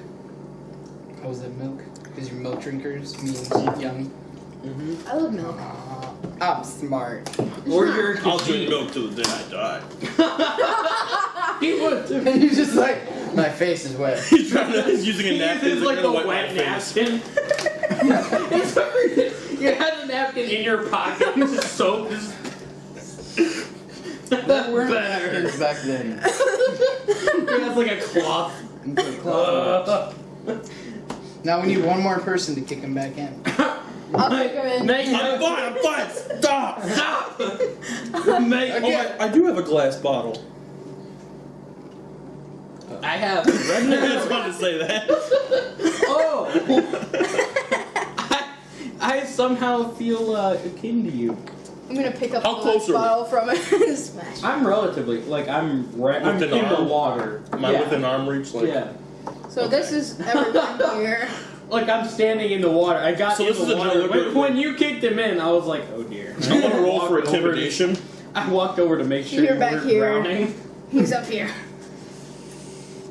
How was that milk? Because you're milk drinkers means young. I love milk. I'm smart. Or you're a I'll drink Khajiit. milk till the day I die. He would too. And you're just like, my face is wet. He's using a He napkin. uses He's like a gonna wipe wet my face. napkin. You had a napkin in your pocket. Just soap. Just There weren't better. napkins back then. That's like a cloth. You put cloth Now we need one more person to kick him back in. I'll take him in. Mate, I'm fine. Stop. stop. Mate, Oh, I do have a glass bottle. I have I just wanted to say that. Oh! I somehow feel akin to you. I'm gonna pick up How the close last are we? bottle from it and smash. I'm relatively, like, I'm in Within the arm? water. Am I Yeah. within arm reach? Like, Yeah. So this is everyone here. Like, I'm standing in the water. I got So in this the is a water. deliberate- When you kicked him in, I was like, oh dear. I want to roll for Walked over to- intimidation. I walked over to make sure You're you back weren't here. drowning. He's up here.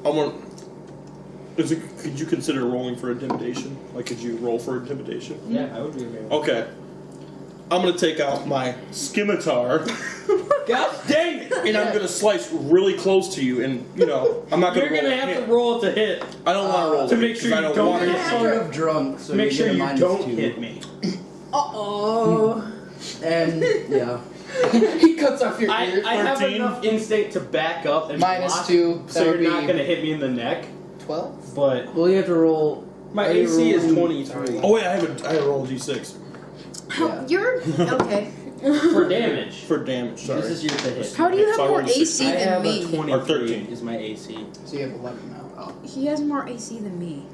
I want. Could you consider rolling for intimidation? Like, could you roll for intimidation? Yeah, I would be available. Okay. I'm gonna take out my scimitar God dang it! and I'm gonna slice really close to you, and I'm not gonna. You're gonna roll a have hit. to roll it to hit. I don't want to roll to it, make sure 'cause I you don't don't want hit to. me. sort of drunk, so Make you sure get a you -2. don't hit me. Uh-oh. And yeah, He cuts off your I ear. have 13. enough instinct to back up and block, -2. so That you're would not be gonna hit me in the neck. 12. But well, you have to roll. my Are you AC is rolling- 23 Oh wait, I have a roll d6 Yeah. You're okay. for damage. for damage. Sorry. This is your to hit. How do you So have I more rolled a AC I than have a me? 23 Or 13. is my AC. So you have 11 now. He has more AC than me.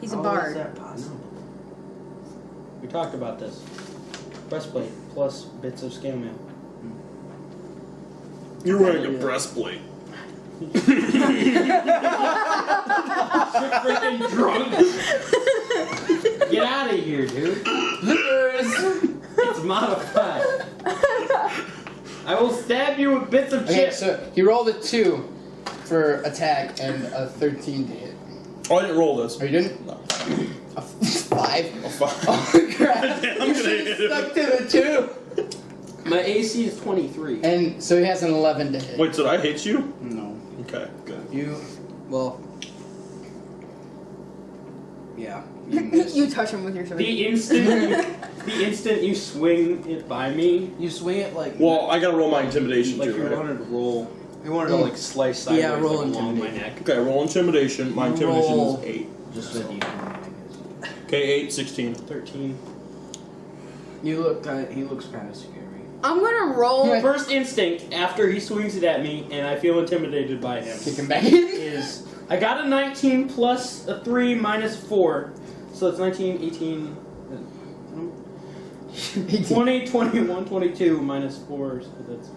He's a How bard. is that possible? We talked about this. Breastplate plus bits of scale mail. You're wearing a breastplate. Freaking drunk. Get out of here, dude. It's modified. I will stab you with bits of Okay, chips. so he rolled a 2 for attack and a 13 to hit. Oh, I didn't roll this. Or you didn't? No. A 5? Oh, fuck. Oh crap! I'm You gonna should hit have him. stuck to the 2. My AC is 23. And so he has an 11 to hit. Wait, did I hit you? No, Okay, good. well, yeah. You miss. You touch him with your sword. The instant you swing it by me, You swing it like. Well, I gotta roll my intimidation like too, you right? wanted to roll. You wanted to like slice sideways Yeah, roll like, along my intimidate. neck. Okay, roll intimidation. My intimidation Roll. is 8. Just a D4. Okay, 8, 16. 13. You look kind. He looks kind of scary. I'm gonna roll. First instinct after he swings it at me and I feel intimidated by him Kick him back in. is I got a 19 plus a 3 minus 4. So it's 19, 18, 20, 21, 22 minus 4. So that's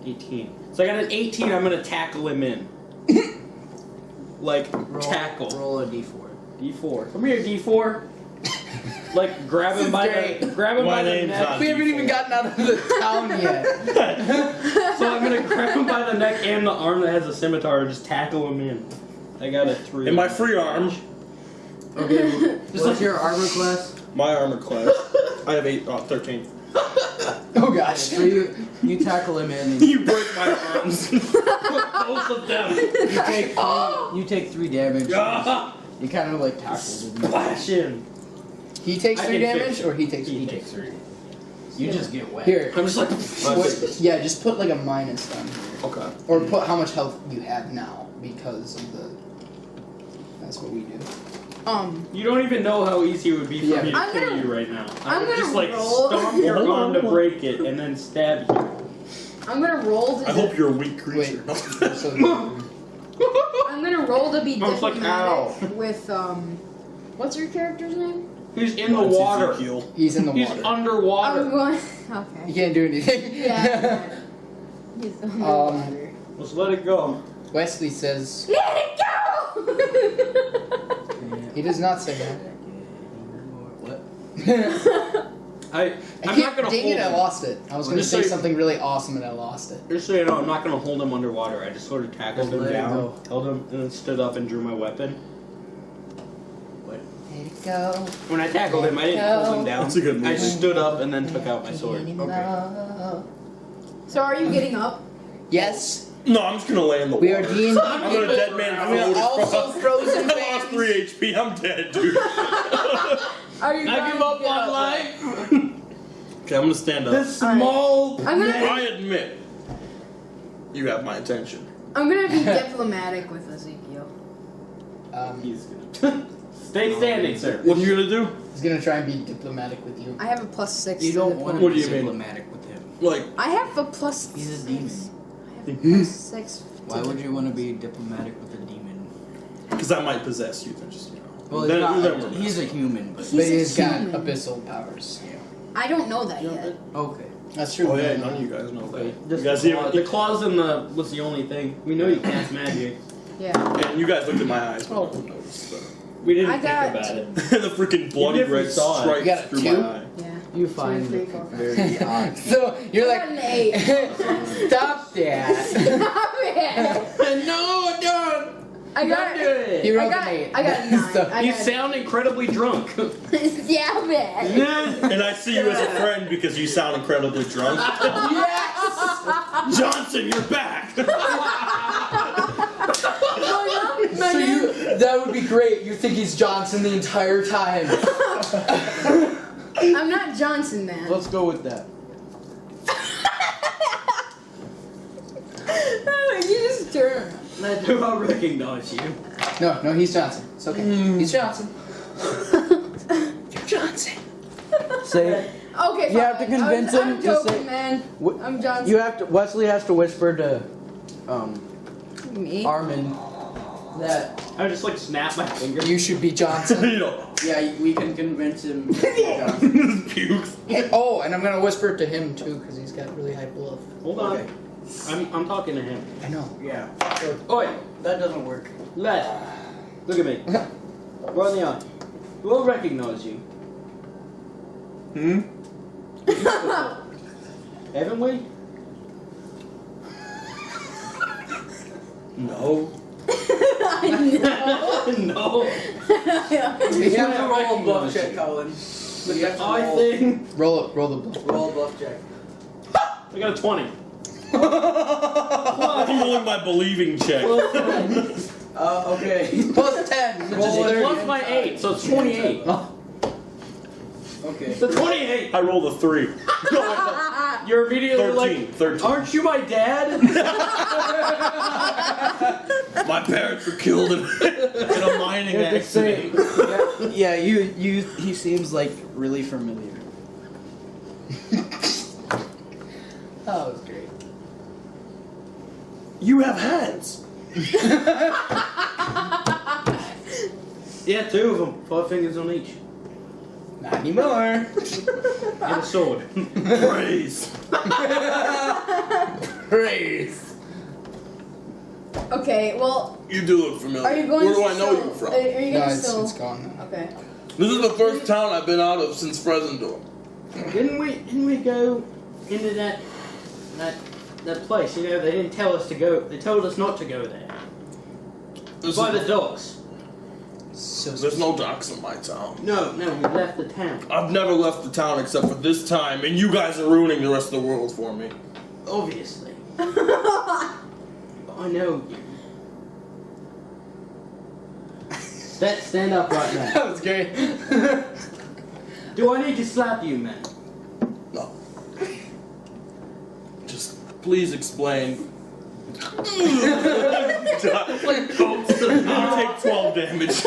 18. So I got an 18. I'm going to tackle him in. Like, tackle. Roll a D4. D4. Come here, D4. Like, grab him by the, grab him My by the name's neck. not We haven't even gotten out of the town yet. So I'm gonna grab him by the neck and the arm that has a scimitar and just tackle him in. I got a 3. In my free arm, Okay. What's your armor class? my armor class, I have 13. Oh gosh. So you You tackle him in. And You break my arms. Both of them. you take 3 damage. Ah! You kind of like tackle him. Flash him. He takes I 3 can damage, fix it. or he takes He 3? takes 3. You just get wet. Here. I'm just like. Yeah, just put like a minus down here. Okay. Or put how much health you have now, because of the... That's what we do. You don't even know how easy it would be for me to I'm kill gonna- you right now. I I'm would gonna just like roll. stomp your Hold on, arm to hold on. break it and then stab you. I'm gonna roll to I hope you're a weak creature. Wait. So, I'm gonna roll to be I was like, diplomatic with what's your character's name? He's in the water. Ezekiel. he's in the He's water. I'm underwater. going. You Okay. can't do anything. Yeah. He's underwater. Let's let it go. Wesley says... Let it go. He does not say that. What? I'm not gonna Dang hold it, I him. lost it. I was going to Just say so you- something really awesome and I lost it. Just so you know, I'm not gonna hold him underwater. I just sort of tackled Just him let it down, go. held him, and then stood up and drew my weapon. Let it go. When I tackled him, I didn't hold him down. That's a good I movie. stood up and then took out my sword. So are you getting up? Yes, No, I'm just gonna lay in the we water. are D&D. I'm gonna dead man We are also frozen I lost fans. 3 HP. I'm dead, dude. Are you? I going give to up get on life. Okay, I'm gonna stand up. This small. I'm gonna. I admit, you have my attention. I'm gonna be diplomatic with Ezekiel. He's gonna stay standing, sir. What are you gonna do? He's going to try and be diplomatic with you. I have a +6. You to don't want diplomacy. to What do be you mean? diplomatic with him. Like, I have a +. He's a demon. I have a +6. Why would you want to be diplomatic with a demon? because I might possess you, then just, you know. Well, Then- he's, then not, we're he's a human, but But he's got human. abyssal powers. I don't know that yet. okay. That's true. Oh yeah, none of you guys know that. Just You guys the, even, the claws and the was the only thing. We know you cast magic. Yeah. and you guys looked at my eyes. But Oh. no one noticed, so. We didn't I think got- about it. The freaking bloody Even if we red saw it. stripes You got a through 2? my eye. Yeah. You find 2, 3, it 4, 5. very odd. So you're I like, got an 8. stop that. Stop it! No, don't. I got. Don't do it. He I rolled got. an 8. I got a 9. So I You got sound incredibly drunk. Stop it! And I see you as a friend because you sound incredibly drunk. yes! Johnson, you're back! So that would be great. You think he's Johnson the entire time. I'm not Johnson, man. Let's go with that. You just turn. I do not recognize you. No, he's Johnson. It's okay. He's Johnson. You're Johnson. Say Okay, You have to fine. convince I'm him to joking, say- man. Wh- I'm Johnson. you have to. Wesley has to whisper to Me? Armin that I just like snap my finger. You should be Johnson. You know, we can convince him. pukes. Hey, oh, and I'm gonna whisper it to him too, because he's got really high blood. Hold on. Okay. I'm talking to him. I know. Yeah. Oi, That doesn't work. Les. Look at me. Right in the eye. We'll recognize you. Haven't we? No. I know. No. You have to roll a recognize bluff you. check, Colin. With You have the to eye roll- thing. Roll the bluff. Roll a bluff check. I got a 20. I'm rolling my believing check. Okay. Plus 10. So Roll just it. 30. Plus my 8, so it's 28. Okay. So 28. I rolled a 3. No, wait, You're immediately 13. like, 13. aren't you my dad? My parents were killed in a mining You have to say- accident. yeah, he seems like really familiar. That was great. You have hands. Yeah, 2 of them. 5 fingers on each. Not anymore. And a sword. Praise. Praise. Okay, well, You do look familiar. are you going Where to do I know still, you from? Are you No, gonna it's still? gone now. Okay. This is the first town I've been out of since Fresendor. Didn't we go into that place? You know, they didn't tell us to go. They told us not to go there. This By is- the docks. So There's no docks in my town. No, we left the town. I've never left the town except for this time, and you guys are ruining the rest of the world for me. Obviously. But I know you. Stand up right now. That was great. Do I need to slap you, man? No. Just please explain. Like you take 12 damage.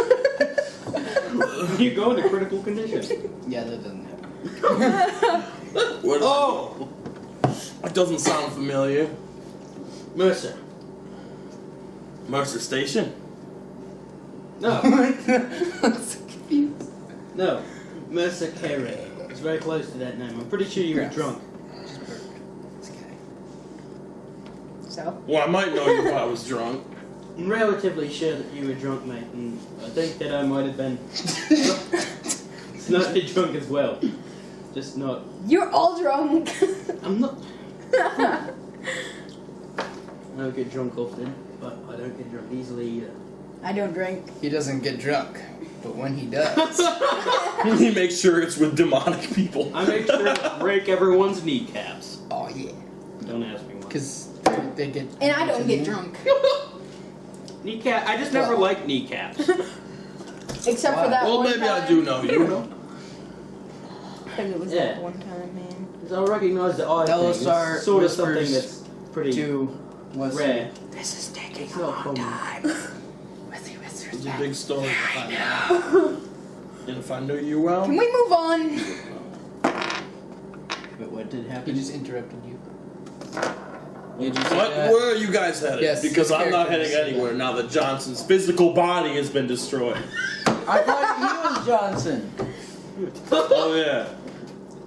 You go into critical condition. Yeah, that doesn't happen. Oh! It doesn't sound familiar. Mercer. Mercer Station? No. I'm so confused. No. Mercer Carey. It's very close to that name. I'm pretty sure you were Yes. drunk. This guy. So? Well, I might know you if I was drunk. I'm relatively sure that you were drunk, mate, and I think that I might have been slightly drunk as well. Just not. You're all drunk. I'm not. I don't get drunk often, but I don't get drunk easily either. I don't drink. He doesn't get drunk, but when he does, He makes sure it's with demonic people. I make sure to break everyone's kneecaps. oh yeah, Don't ask me why. because they get. And I don't get drunk. Kneecap. I just never liked kneecaps. Except for that Well, one maybe time. I do know you. Because it was Yeah. that one time, man. Because I recognize the odd thing. Elisar It's sort of something whispers that's pretty To what's rare. This is taking It's not common. It's a big story. And if I knew you well, Can we move on? But what did He happen? just interrupted you. You just where are you guys headed? Yes, Because his I'm not character heading is- anywhere now that Johnson's physical body has been destroyed. I thought he was Johnson. Oh yeah,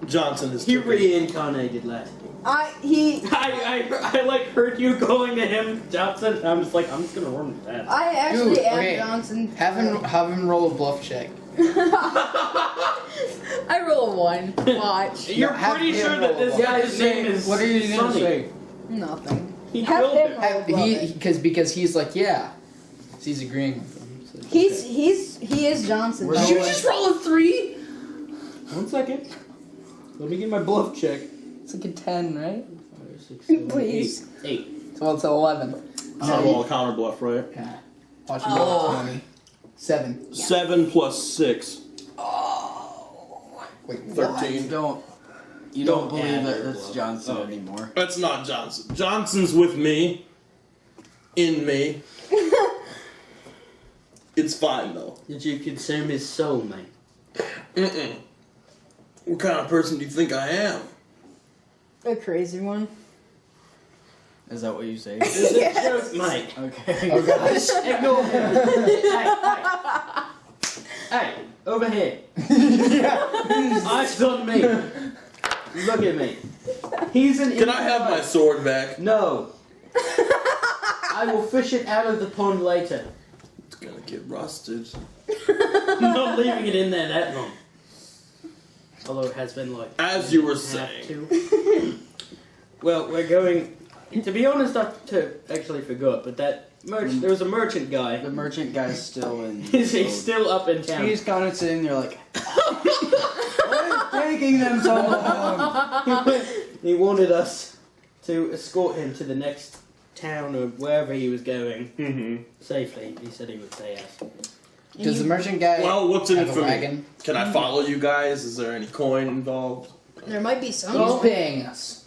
Johnson is. He took it. reincarnated last week. I I like heard you going to him, Johnson. And I'm just like, I'm just gonna run with that. actually Dude, am okay. Johnson. Have him roll a bluff check. I roll a 1. Watch. You're No, have pretty him sure that roll this a guy's name is What are you gonna Sonny. say? Nothing. He Have killed him him. roll a bluff. Because he's like, yeah. So he's agreeing with him. So it's He okay. is Johnson. Did Did you just roll a 3? 1 second. Let me get my bluff check. It's like a 10, right? 5, 6, 7, Please. 8. So it's 11. So roll a counter bluff, right? Yeah. Watch him roll a 20. 7. 7 plus 6. Wait, You 13. don't Don't believe add that your that's blood. Johnson Oh. anymore. That's not Johnson. Johnson's with me. In me. It's fine though. Did you consume his soul, mate? Mm-mm. What kind of person do you think I am? A crazy one. Is that what you say? It's a joke, mate. Okay. Oh gosh. Ignore him. Hey, over here. Eyes on me. Look at me. He's an. Can I have my sword back? No. I will fish it out of the pond later. It's gonna get rusted. I'm not leaving it in there that long. Although it has been like. As you were half saying. two. Well, we're going. To be honest, I actually forgot, but that there was a merchant guy. The merchant guy's still in. He's still up in town. He's kind of sitting there like, what is taking them so long? He wanted us to escort him to the next town or wherever he was going Mm-hmm. safely. He said he would pay us. Does the merchant guy Well, what's in have it a for me? wagon? Can I follow you guys? Is there any coin involved? There might be some. He's paying us.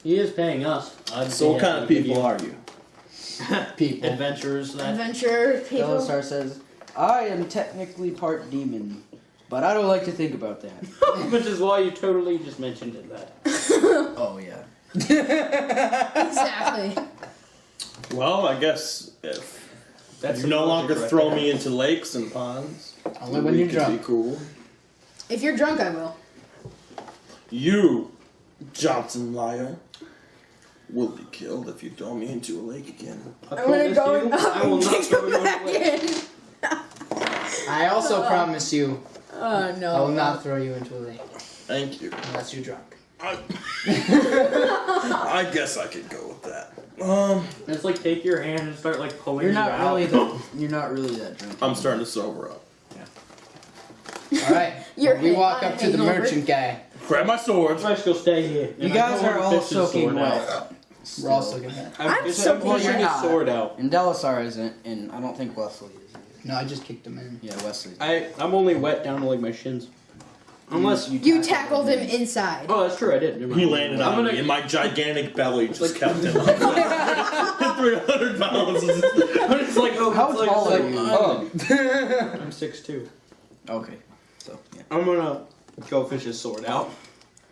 He is paying us. So what kind of people are you? People. Adventurers, lad. Adventure people. Belisar says, I am technically part demon, but I don't like to think about that. Which is why you totally just mentioned it, lad. Oh, yeah. Exactly. Well, I guess if That's you some no logic longer right throw there. me into lakes and ponds, Only when we you're could drunk. be cool. If you're drunk, I will. You, Johnson liar, will be killed if you throw me into a lake again. I I'm gonna promise go you, up I will and not kick throw him you back away. in. I also promise you, Oh no. I will not throw you into a lake Thank you. unless you're drunk. I guess I could go with that. It's like take your hand and start like pulling You're you not out. you're not really that drunk. I'm starting to sober up. All right. You're we walk on up to the hangover. merchant guy. Grab my sword. Let's go stay here. You And I guys pull are the all fish's soaking sword out. wet. We're all still gonna hit. I'm It's so pushing you're his not. sword out. And Delisar isn't, and I don't think Wesley is. No, I just kicked him in. Yeah, Wesley's. I'm only wet down to like my shins. Unless You tackled him inside. Oh, that's true. I did. Never mind. He landed I'm on gonna- me, and my gigantic belly just kept him. 300 pounds. I'm just like, oh, How it's like, tall it's are like, you? I'm 6'2". Okay. So, yeah. I'm gonna go fish his sword out.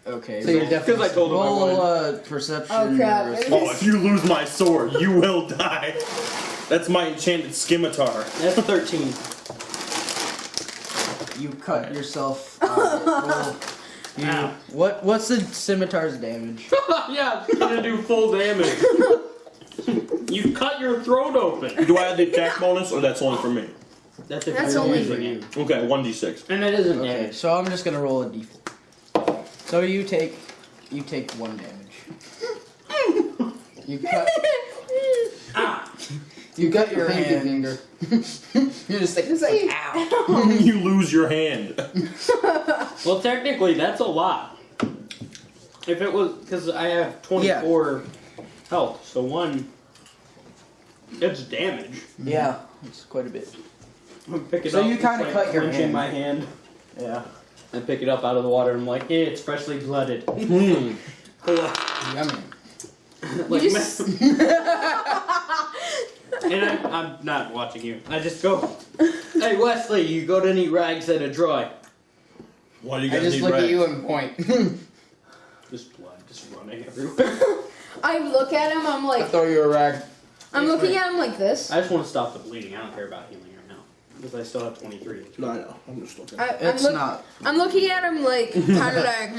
Okay. So you're definitely Because I told him I roll wanted. perception. Oh, crap. or- Oh, if you lose my sword, you will die. That's my enchanted scimitar. That's 13. You cut yourself. What's the scimitar's damage? Yeah, it's gonna do full damage. You cut your throat open. Do I have the attack bonus, or that's only for me? That's That's only for for you. Okay, 1d6. And it isn't Okay, damage. so I'm just gonna roll a d4. So you take 1 damage. You cut. You cut your Pinky hand. finger. You're just like, ow. You lose your hand. Well, technically, that's a lot. If it was, because I have 24 health, so 1, it's damage. Yeah, it's quite a bit. I pick it So up. you it's kinda like cut your clenching hand. my hand. Yeah. I pick it up out of the water. And I'm like, yeah, it's freshly blooded. Hmm. Yummy. Like, You just- and I'm not watching you. I just go, hey Wesley, you got any rags and a dry? Why do you I guys just need look rags? at you and point. Just blood, just running everywhere. I look at him, I'm I like, throw you a rag. I'm looking at him like this. I just want to stop the bleeding. I don't care about healing right now. Because I still have 23. No, I know. I'm just looking. It's not. I'm looking at him like, kind of like,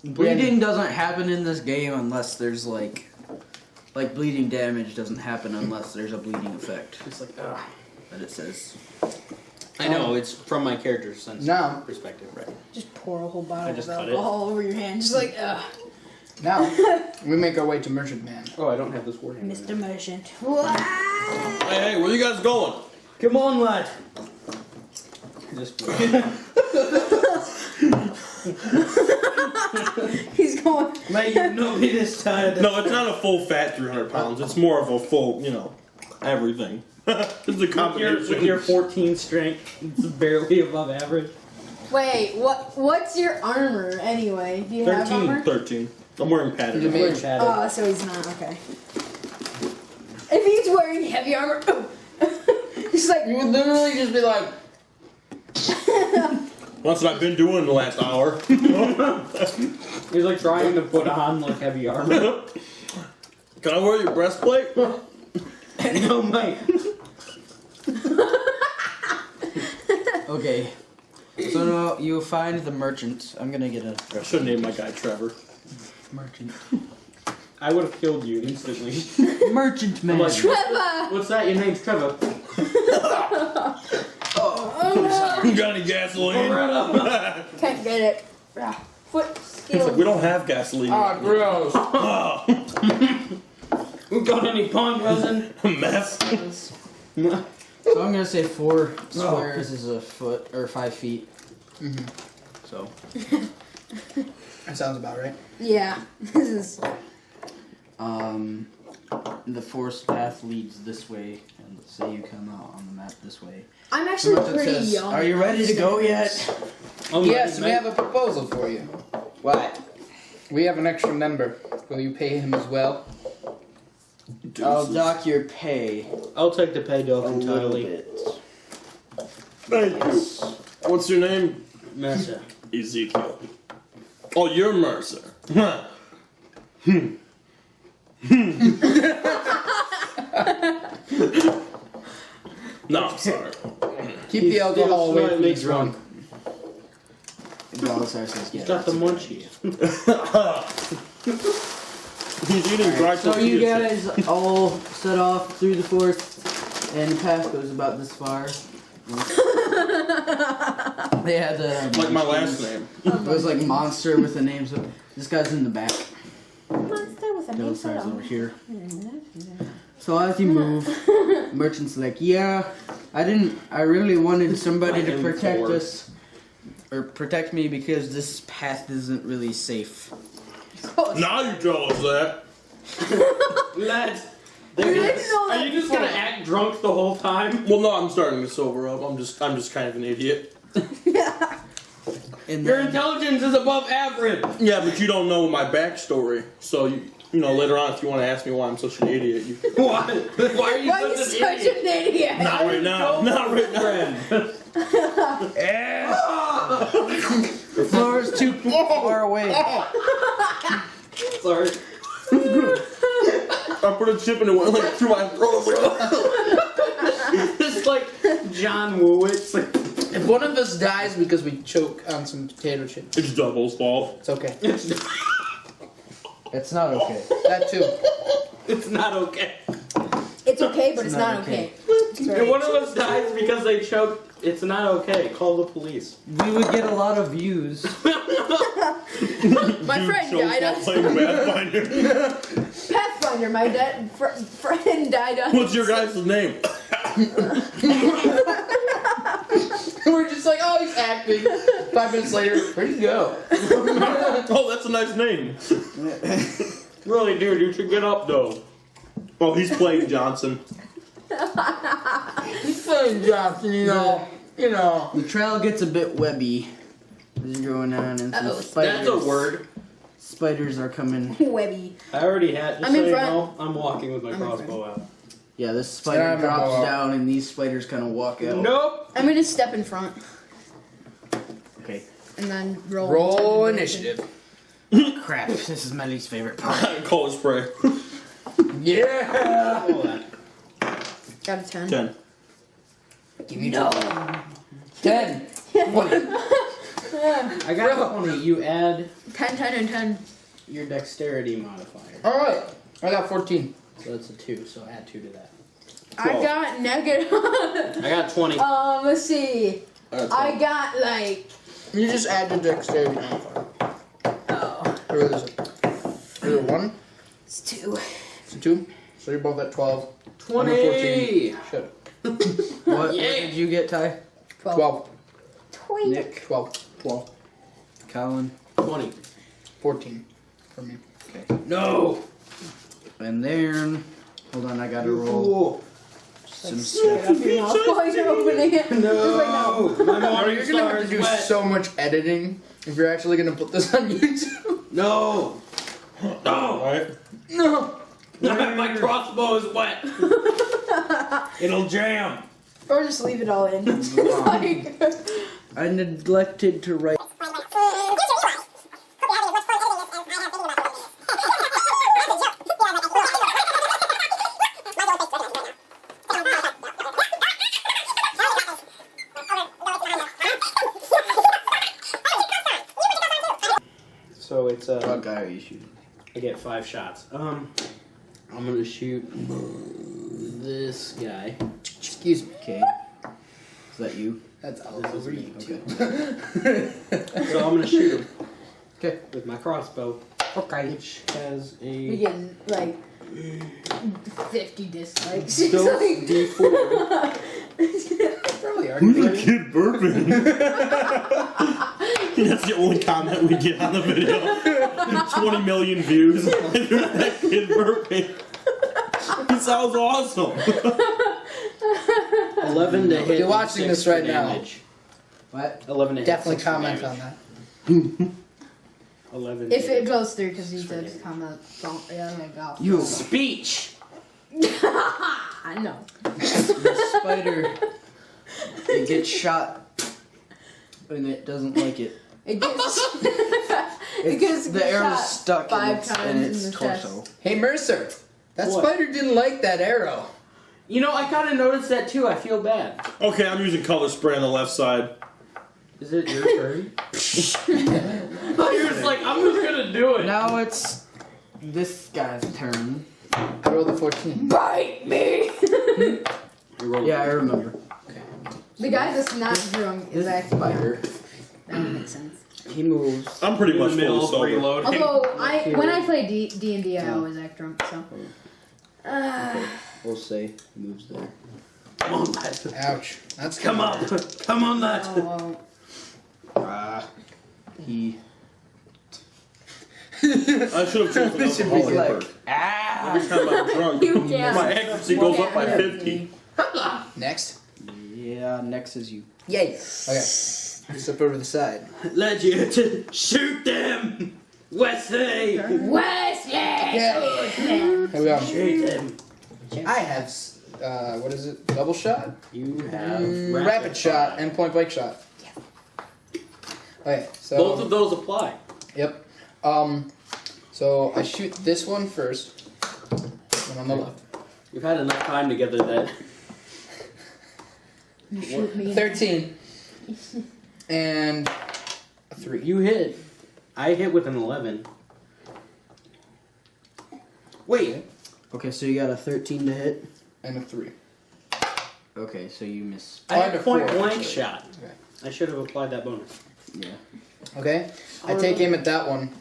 Bleeding doesn't happen in this game unless there's like bleeding damage doesn't happen unless there's a bleeding effect. It's like, ugh. That it says. I know, it's from my character's sense Now. perspective, right? just pour a whole bottle I of just cut it. alcohol over your hand, just like, ugh. Now, we make our way to Merchant Man. Oh, I don't have this word. Mr. Merchant. Hey, where you guys going? Come on, lad. Just He's going. mate, you know me this time. No, it's not a full fat 300 pounds. It's more of a full, everything. It's a With combination. your 14 strength, it's barely above average. Wait, what's your armor anyway? Do you have 13. armor? 13. I'm wearing padded. You armor. made- Oh, so he's not, okay. If he's wearing heavy armor, he's like, You would literally just be like, That's what I've been doing the last hour. He's like trying to put on like heavy armor. Can I wear your breastplate? No, mate. Okay. So now you find the merchant. I'm gonna get a I should name my guy Trevor. merchant. I would have killed you instantly. Merchant man. I'm like, Trevor! what's that? Your name's Trevor. You got any gasoline? Can't get it. Ah, foot He's like, skill. we don't have gasoline. ah, gross. Oh, We got any pond resin? mess. So I'm gonna say 4 squares is a foot or 5 feet. Mhm. So That sounds about right. Yeah, this is. the forest path leads this way, and let's say you come out on the map this way. I'm actually Merchant pretty says, young. "Are you ready to go yet?" Yes, we have a proposal for you. What? We have an extra member. Will you pay him as well? I'll dock your pay I'll take the pay a dough little entirely. bit. Thank you. What's your name? Mercer. Ezekiel. Oh, you're Mercer. No, I'm sorry. Keep the alcohol away from slightly this drunk. one. Balasar says, "Yeah." He's got the that's okay." munchies. He's eating dry So you tortillas. guys all set off through the forest, and the path goes about this far. They had Like my last name. It was like monster with the names. Of, this guy's in the back. Monster with a name for Delisar's him. over here. So as you move, merchant's like, "Yeah, I really wanted somebody to protect us, or protect me because this path isn't really safe." course. Now you tell us that. Lads, You didn't know are that you just gonna before. act drunk the whole time? Well, no, I'm starting to sober up. I'm just kind of an idiot. Yeah. And Your then, intelligence is above average. Yeah, but you don't know my backstory. So you know later on, if you want to ask me why I'm such an idiot, you. Why? Why are you Why are you such such an idiot? an idiot? Not right now. Not right now. the floor is too far away. Sorry. I put a chip and it went like through my throat. It's like John Woo. It's like If one of us dies because we choke on some potato chips, It's Double's fault. it's okay. It's not okay. That too. it's not okay. It's okay, but it's not okay. If one of us dies because they choked, it's not okay. Call the police. We would get a lot of views. My friend died on Playing Pathfinder. Pathfinder. My friend died on. What's your guys' name? We're just like, oh, he's acting. 5 minutes later, where'd he go? Oh, that's a nice name. Really, dude, you should get up though. Oh, he's playing Johnson. He's playing Johnson, you know. The trail gets a bit webby. This is going on, and some Uh-oh, spiders. That's a word. Spiders are coming. Webby. I already had. Just I'm so in you front. know, I'm walking with my I'm in crossbow out. Yeah, this spider Yeah, drops I'm- down, and these spiders kind of walk out. Nope. I'm gonna step in front Okay. and then roll. Roll initiative. Crap. This is my least favorite part. Color spray. Yeah! Roll that. Got a 10. 10. Give me 10. I got a 20. You add 10, 10, and 10. your dexterity modifier. Alright. I got 14. So that's a 2. So add 2 to that. I got negative. I got 20. Let's see. I got like. You just add your dexterity modifier. Oh, Or is it? Is it 1? it's 2. It's a 2? So you're both at 12. 20. I'm at 14. Shit. What did you get, Ty? 12. Nick. 12. 12. Colin. 20. 14 for me. No. And then, hold on, I gotta roll Fool. some Get up your mouth while you're opening it. Just like that. No. My Are morning you gonna star have to is do wet. so much editing if you're actually gonna put this on YouTube? No. No. Alright. No! My crossbow is wet. It'll jam. Or just leave it all in. Like, I neglected to write. So it's What guy are you shooting? I get 5 shots. I'm gonna shoot this guy. Excuse me. Okay. Is that you? That's all This is over me, YouTube. So I'm gonna shoot him. Okay. With my crossbow. Okay. Which has we a getting like 50 dislikes. still It's D4. Probably are. Who's the kid burping? That's the only comment we get on the video. 20 million views. That kid burping. It sounds awesome. 11 to hit. You're watching and this 6 for right now. damage. What? 11 to hit. Definitely 6 for comment damage. on that. 11. If to it hit. goes through, because he For did damage. comment. Don't, yeah, like, oh. You. Speech. I know. The spider. It gets shot. And it doesn't like it. It gets. it gets The arrow's shot stuck 5 times in its in the torso. chest. Hey Mercer, that What? spider didn't like that arrow. You know, I kind of noticed that too. I feel bad. Okay, I'm using color spray on the left side. Is it your turn? You're just like, I'm just gonna do it. Now it's this guy's turn. I rolled a 14. Bite me! Yeah, I remember. The guy that's not drunk is This actually. spider. That makes sense. He moves. I'm pretty In much the fully middle of sober. reloading. Although when I play D&D, I always act drunk. So. We'll say he moves there. Come on, lad. Ouch. That's Come on. Come on, lad. Oh, He I should have chosen This should be alcoholic like, perk. Every time I'm drunk, You can't. my accuracy goes up by 50. Next. Yeah, next is you. Yay. Okay. Step over to the side. Legend, shoot them! Wesley! Wesley! Yeah. Here we go. Shoot them! I have, what is it? Double shot? You have Rapid shot and point blank shot. Okay, so. Both of those apply. Yep. So I shoot this one first. One on the left. We've had enough time together that You shoot me. 13. And a 3. you hit. I hit with an 11. Wait. Okay, so you got a 13 to hit. And a 3. Okay, so you miss. I had a a point 4, blank actually. shot. Okay. I should have applied that bonus. Yeah. Okay? I take aim at that one.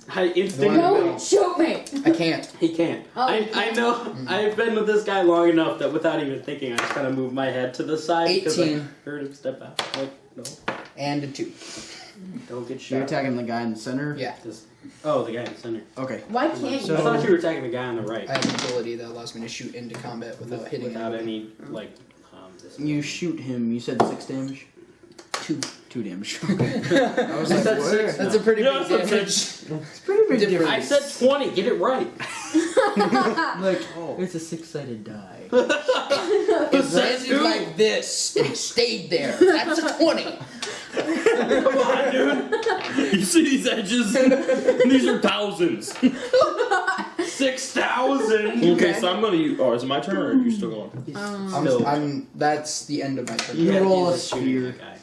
I instantly. Don't shoot me! I can't. He can't. Oh, he I can't. know. I've been with this guy long enough that without even thinking, I just kind of moved my head to the side because I 18. heard him step out. Like, no, And a 2. don't get You're shot. attacking the guy in the center? Yeah. Just, oh, the guy in the center. Okay. Why can't So- I you? thought you were attacking the guy on the right. I have an ability that allows me to shoot into combat without hitting without anybody. any like. This You shoot him, you said 6 damage? 2. 2 damage. Okay. I was like, That's what? 6. That's a pretty Yeah, big that's damage. It's pretty big Different. I difference. said 20. Get it right. Like, it's a 6-sided die. It landed like this and stayed there. That's a 20. Come on, dude. You see these edges? These are thousands. 6,000. Okay, so I'm gonna use. Oh, is it my turn or are you still going? Still. That's the end of my turn. You roll a he's shooting spear. that guy.